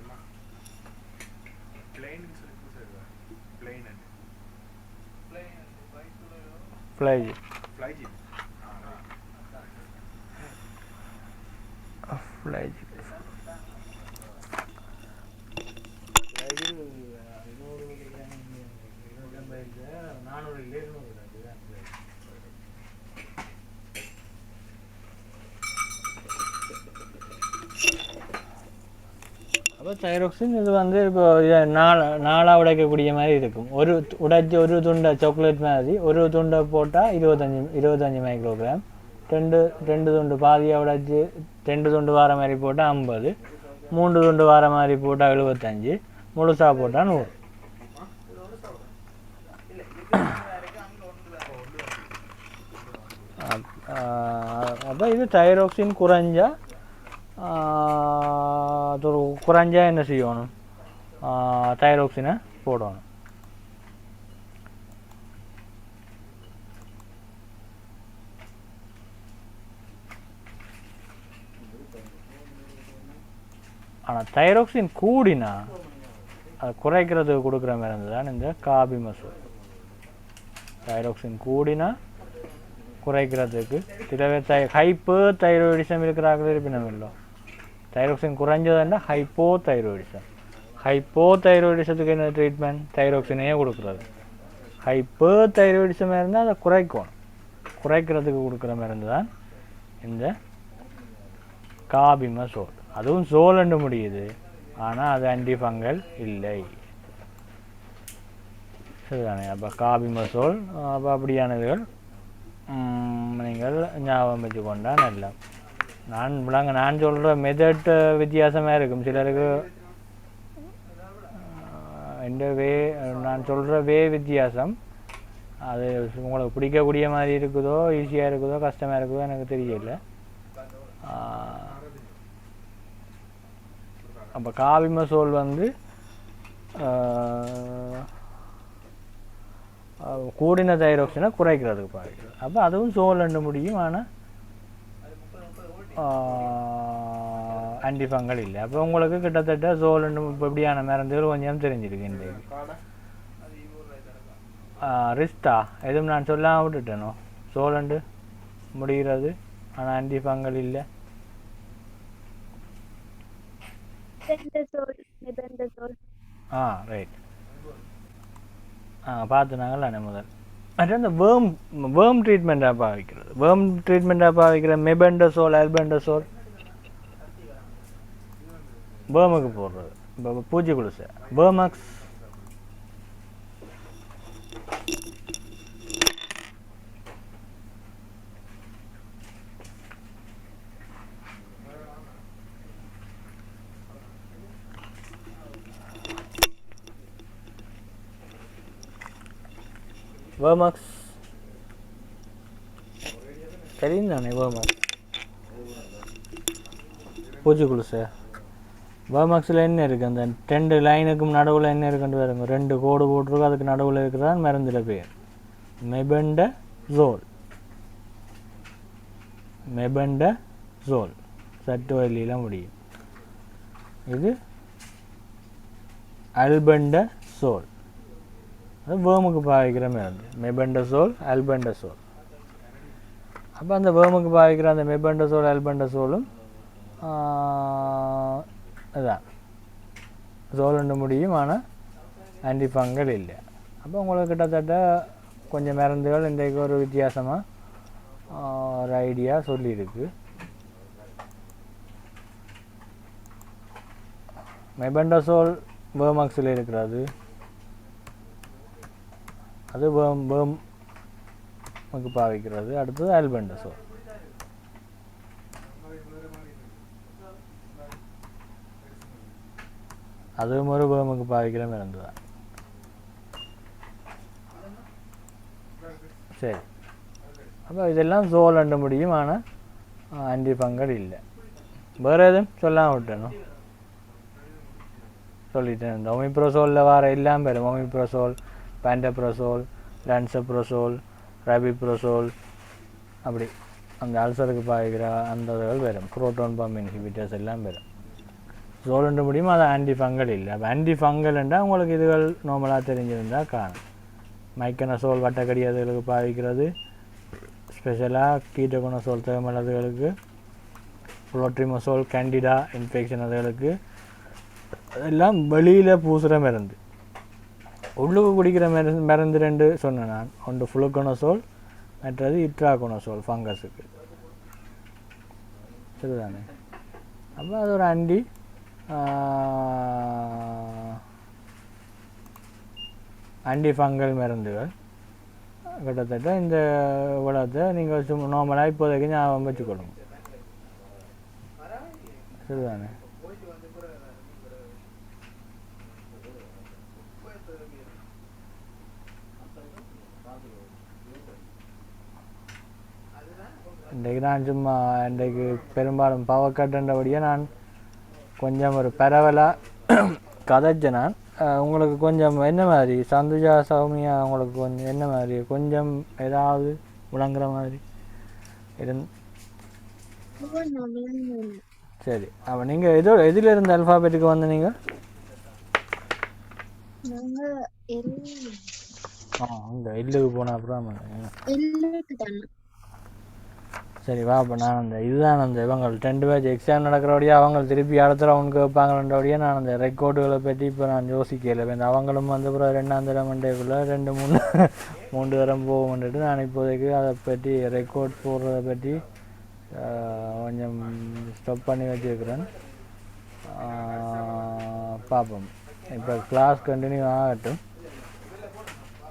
ஃப்ளைஜின் அப்போ தைரோக்சின் இது வந்து இப்போ 4 உடைக்கக்கூடிய மாதிரி இருக்கும். ஒரு துண்டை சாக்லேட் மாதிரி ஒரு துண்டை போட்டால் 25 மைக்ரோகிராம். ரெண்டு துண்டு பாதியாக உடைச்சி 2 துண்டு வார மாதிரி போட்டால் 50, 3 துண்டு வார மாதிரி போட்டால் 75, முழுசாக போட்டால் 100. அப்போ இது தைரோக்சின் குறைஞ்சா என்ன செய்யணும்? தைரோக்சினை போடணும். ஆனால் தைரோக்சின் கூடினா அதை குறைக்கிறதுக்கு கொடுக்குற மாதிரி இருந்தது தான் இந்த காபிமசோல். தைரோக்சின் கூடினா குறைக்கிறதுக்கு சிலவே ஹைப்பர் தைராய்டிசம் இருக்கிறார்கள் இருப்பினும் இல்லை. Thyroxine குறைஞ்சதுன்னா hypothyroidism. ஹைப்போதைராய்டிசத்துக்கு என்ன ட்ரீட்மெண்ட்? தைரோக்சினையே கொடுக்குறது. ஹைப்பர் தைராய்டிசமாக இருந்தால் அதை குறைக்கிறதுக்கு கொடுக்குற மருந்து தான் இந்த காபிமசோல். அதுவும் சோலண்டு முடியுது, ஆனால் அது ஆன்டிஃபங்கல் இல்லை. சரிதானே? அப்போ காபிமசோல் அப்போ அப்படியானதுகள் நீங்கள் ஞாபகம் வச்சு கொண்டால் நல்லா. நான் சொல்கிற மெத்தட் வித்தியாசமாக இருக்கும். சிலருக்கு நான் சொல்கிற வித்தியாசம். அது உங்களுக்கு பிடிக்கக்கூடிய மாதிரி இருக்குதோ, ஈஸியாக இருக்குதோ, கஷ்டமாக இருக்குதோ எனக்கு தெரியல. அப்போ காபிமசோல் வந்து கூடின தைரோக்சினை குறைக்கிறதுக்கு பாவிக்கிறது. அப்போ அதுவும் சோல் முடியும், ஆனால் ஆன்டிஃபங்கல் இல்லை. அப்போ உங்களுக்கு கிட்டத்தட்ட சோல் இப்போ இப்படியான மருந்துகள் கொஞ்சம் தெரிஞ்சிருக்கு இன்றைக்கு. ரிஸ்டா எதுவும் நான் சொல்லாமல் விட்டுட்டேனோ? சோலண்டு முடிகிறது ஆனால் ஆன்டிஃபங்கல் இல்லை. ரைட். பார்த்துனாங்கல்ல முதல். மற்ற இந்த வேர்ம் ட்ரீட்மெண்ட்டாக பாவிக்கிறது. வேர்ம் ட்ரீட்மெண்ட்டாக பாவிக்கிற மெபெண்டசோல், ஆல்பெண்டசோல் வேர்முக்கு போடுறது. இப்போ பூச்சி குளிசை வேர்மக்ஸ், வேர்மக்ஸ் தெரியும் தானே? வேர்மக்ஸ் பூச்சி குளிசை. வேர்மக்ஸில் என்ன இருக்குது? அந்த 2 லைனுக்கும் நடுவில் என்ன இருக்குன்னு வருங்க, 2 கோடு போட்டிருக்கும், அதுக்கு நடுவில் இருக்கிறதான் மருந்தில் பேர் மெபெண்டசோல். மெபெண்டசோல் சட்டு வலியில் முடியும். இது ஆல்பெண்டசோல், அது வேர்முக்கு பாவிக்கிற மருந்து. Mebendazole, albendazole. அப்போ அந்த வேர்முக்கு பாவிக்கிற அந்த மெபெண்டசோல், ஆல்பெண்டசோலும் அதுதான் சோல் முடியும், ஆனால் ஆன்டிஃபங்கல் இல்லை. அப்போ உங்களுக்கு கிட்டத்தட்ட கொஞ்சம் மருந்துகள் இன்றைக்கு ஒரு வித்தியாசமாக ஒரு ஐடியா சொல்லியிருக்கு. மெபெண்டசோல் வேர்மக்ஸில் இருக்கிறது, அது வேர்முக்கு பாவிக்கிறது. அடுத்தது ஆல்பெண்டசோல், அதுவும் ஒரு வேர்முக்கு பாவிக்கிற மருந்து தான். சரி, அப்போ இதெல்லாம் சோல் முடியும், ஆனால் ஆன்டிஃபங்கல் இல்லை. வேறு எதுவும் சொல்லாமல் விட்டணும்? சொல்லிட்டேன். இந்த ஒமிப்ரோசோலில் வர எல்லாம் பேரும் ஒமிப்ரோசோல், பேண்டப்ரோசோல், லான்சப்ரோசோல், ரபிப்ரோசோல், அப்படி அந்த அல்சருக்கு பாய்க்கிற அந்த வரும். புரோட்டான் பம்ப் இன்ஹிபிட்டர்ஸ் எல்லாம் வரும். சோல் முடியும், அது ஆன்டிஃபங்கல் இல்லை. அப்போ ஆன்டிஃபங்கல்ன்றால் உங்களுக்கு இதுகள் நார்மலாக தெரிஞ்சிருந்தால் காணும். மைக்கனசோல் வட்டக்கடி அதுகளுக்கு பாவிக்கிறது, ஸ்பெஷலாக கீட்டகுணசோல் தேமல் அதுகளுக்கு, புளோட்ரிமசோல் கேண்டிடா இன்ஃபெக்ஷன் அதுகளுக்கு. அதெல்லாம் வெளியில் பூசுகிற மருந்து. உள்ளுக்கு குடிக்கிற மருந்து 2 சொன்னேன் நான். ஒன்று ஃப்ளூகோனசோல், மற்றது இட்ராகோனசோல் ஃபங்கஸுக்கு. சரிதானே? அப்போ அது ஒரு ஆன்டிஃபங்கல் மருந்துகள். கிட்டத்தட்ட இந்த உலகத்தை நீங்கள் சும்மா நார்மலாக இப்போதைக்கு ஞாபகம் வச்சுக்கொள்ளுங்க. சரிதானே? இன்றைக்கு நான் சும்மா இன்றைக்கு பெரும்பாலும் பவர் கட்டுன்றபடியே நான் கொஞ்சம் ஒரு பரவலாக கதைச்சேன். நான் உங்களுக்கு கொஞ்சம் என்ன மாதிரி சந்துஜா சௌமியா உங்களுக்கு கொஞ்சம் என்ன மாதிரி கொஞ்சம் ஏதாவது விளங்குற மாதிரி சரி. அப்போ நீங்கள் எதில் இருந்து அல்ஃபாபெட்டுக்கு வந்து நீங்கள் அங்கே எல்லுக்கு போன அப்புறம் சரி வா. அப்போ நான் அந்த இதுதான் அந்த இவங்க 2 பேட்ச் எக்ஸாம் நடக்கிறபடியே அவங்க திருப்பி அடுத்த ரவுண்ட் கேட்பாங்களன்றபடியே நான் அந்த ரெக்கார்டுகளை பற்றி இப்போ நான் யோசிக்கல. இந்த அவங்களும் வந்து அப்புறம் 2ஆம் தரம் மண்டேக்குள்ளே 2-3 தரம் போகும்ன்ட்டு நான் இப்போதைக்கு அதை பற்றி ரெக்கார்ட் போடுறதை பற்றி கொஞ்சம் ஸ்டாப் பண்ணி வச்சுருக்கிறேன். பார்ப்போம். இப்போ கிளாஸ் கண்டினியூ ஆகட்டும்,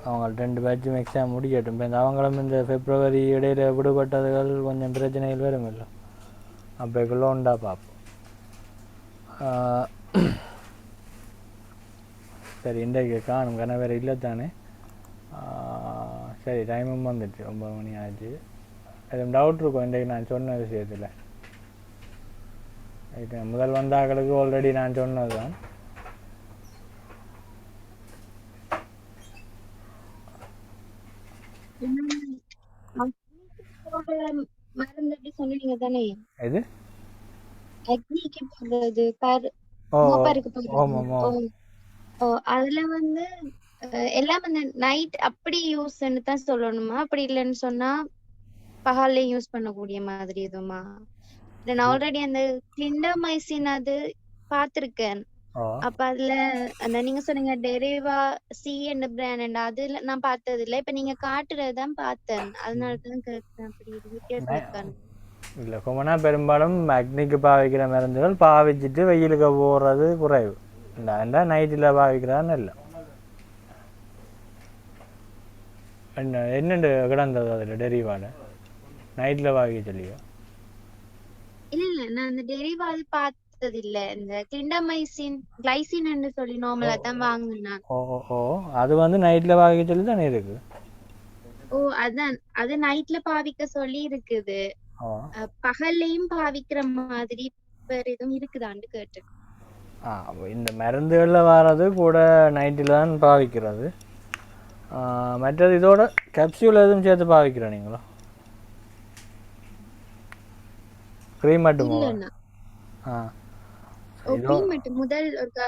அவங்க 2 பேட்சும் எக்ஸாம் முடிக்கட்டும். இப்போ இந்த அவங்களும் இந்த பிப்ரவரி இடையில விடுபட்டதுகள் கொஞ்சம் பிரச்சனைகள் வரும் இல்லை, அப்போக்குள்ளே உண்டா பார்ப்போம். சரி, இன்றைக்கு காணும் கன வேறு இல்லை தானே? சரி, டைமும் வந்துடுச்சு, 9 மணி ஆச்சு. எதுவும் டவுட் இருக்கும் இன்றைக்கு நான் சொன்ன விஷயத்தில்? முதல் வந்தாக்களுக்கு ஆல்ரெடி நான் சொன்னது தான். மருந்து எப்படி சொன்னீங்க தானே இது அக்னிக்கு போடுறது ஓ மோப்பாருக்கு ஆமாம் போடுறது. ஓ ஓ அதுல வந்து எல்லாம் அந்த நைட் அப்படி யூஸ்ன்னு தான் சொல்லணுமா? அப்படி இல்லைன்னு சொன்னா பகல்ல யூஸ் பண்ணக்கூடிய மாதிரி எதுவுமா? இல்ல நான் ஆல்ரெடி அந்த கிளிண்டமைசின் அது பார்த்திருக்கேன். ஓ அப்ப அதுல அந்த நீங்க சொன்னீங்க டெரிவா சி என்ற பிராண்ட் அதுல நான் பார்த்தது இல்ல. இப்ப நீங்க காட்டுறதுதான் பார்த்தேன். அதனாலதான் கேட்டேன் அப்படி இது வித்தியாசம் இருக்கான்னு. இல்லை கொமனா பெரும்பாலும் அக்னிக்கு பாவிக்கிற மருந்துகள் பாவிச்சிட்டு வெயிலுக்கு போடுறது குறைவு. இந்த நைட்டில் பாவிக்கிறான்னு இல்லை. என்னண்டு கிடந்தது அதில் டெரிவால நைட்டில் பாவிக்க சொல்லியோ? இல்ல நான் அந்த டெரிவா அது பார்த்தது இல்ல. இந்த கிளிண்டமைசின் கிளைசின் சொல்லி நார்மலா தான் வாங்குனேன். ஓ ஓ ஓ அது வந்து நைட்டில் பாவிக்க சொல்லி தானே இருக்கு. ஓ அதான் அது நைட்ல பாவிக்க சொல்லி இருக்குது. ஓ பகல்லையும் பாவிக்கிற மாதிரி வேற எதுவும் இருக்குதான்னு கேட்டேன். இந்த மருந்துகளில் வர்றது கூட நைட்டில் தான் பாவிக்கிறது. மற்றது இதோட கேப்சியூல் எதுவும் சேர்த்து பாவிக்கிறோம் நீங்களா? க்ரீம் மட்டுமா? இல்லண்ணா ஆ இதோ cream மட்டும் முதல் ஒரு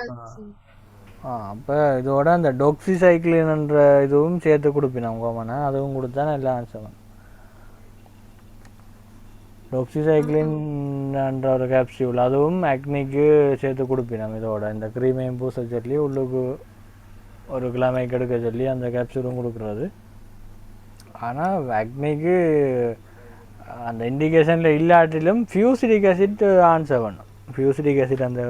அப்போ இதோட அந்த டொக்ஸிசைக்ளின்ன்ற இதுவும் சேர்த்து கொடுப்பினோம் கோமனா, அதுவும் கொடுத்தா நல்லா ஆன்சர். டொக்ஸிசைக்ளின்ன்ற ஒரு கேப்சியூல் அதுவும் அக்னிக்கு சேர்த்து கொடுப்பினோம். இதோட இந்த க்ரீமையும் பூச சொல்லி உள்ளுக்கு ஒரு கிழமைக்கு எடுக்க சொல்லி அந்த கேப்சூலும் கொடுக்குறது. ஆனால் அக்னிக்கு அந்த இண்டிகேஷனில் இல்லாட்டிலும் ஃபியூசிடிக் ஆசிட் ஆன்சர் பண்ணும். ஃபியூசிடிக் ஆசிட் அந்த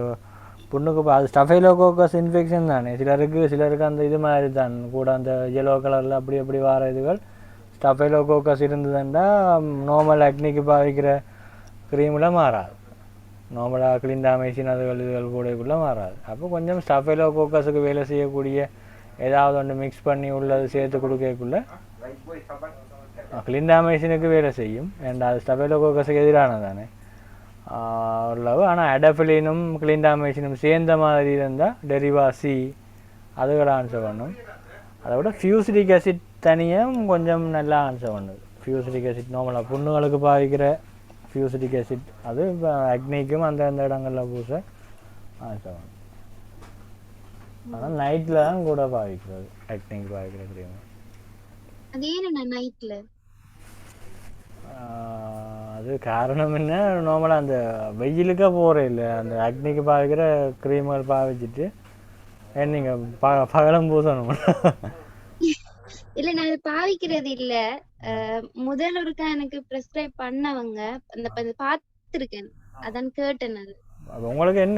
புண்ணுக்கு அது ஸ்டஃபைலோகோக்கஸ் இன்ஃபெக்ஷன் தானே. சிலருக்கு அந்த இது மாதிரி தான் கூட அந்த yellow கலரில் அப்படி அப்படி வர இதுகள் ஸ்டஃபைலோகோக்கஸ் இருந்ததுன்னா நார்மல் அக்னிக்கு பாவிக்கிற க்ரீமில் மாறாது. நார்மலாக கிளிண்டாமைசின் அதுகள் இதுகள் கூடக்குள்ளே மாறாது. அப்போ கொஞ்சம் ஸ்டஃபைலோகோக்கஸுக்கு வேலை செய்யக்கூடிய ஏதாவது ஒன்று மிக்ஸ் பண்ணி உள்ளது சேர்த்து கொடுக்கக்குள்ள கிளிண்டாமைசினுக்கு வேலை செய்யும். அண்ட் அது ஸ்டஃபைலோகோக்கஸுக்கு எதிரானது தானே உள்ளவு. ஆனால் அடஃபிலினும் கிளிண்டாமைசினும் சேர்ந்த மாதிரி இருந்தால் டெரிவா சி அதுகளை ஆன்சர் பண்ணும். அதை விட ஃபியூசிடிக் ஆசிட் தனியாக கொஞ்சம் நல்லா ஆன்சர் பண்ணுது. ஃபியூசிடிக் ஆசிட் நார்மலாக புண்ணுகளுக்கு பாவிக்கிற ஃபியூசிடிக் ஆசிட் அது அக்னிக்கும் அந்த இடங்களில் பூச ஆன்சர் பண்ணும். ஆனால் நைட்டில் தான் கூட பாவிக்கிறது அக்னிக்கு பாவிக்கிற க்ரீம். அது ஏன்னா நைட்ல அது காரணம் என்ன, நார்மலாக அந்த வெயிலுக்கே போகிற இல்லை அந்த அக்னிக்கு பாவிக்கிற க்ரீம்கள் பாவிச்சிட்டு நீங்கள் பகலும் பூசணும். இல்ல நான் அது பாவிக்கிறது இல்ல. முதல் ஒருக்கா எனக்கு பிரெஸ்கிரைப் பண்ணவங்க அந்த பார்த்திருக்கேன். அதான் கேட்டேன். அது உங்களுக்கு என்ன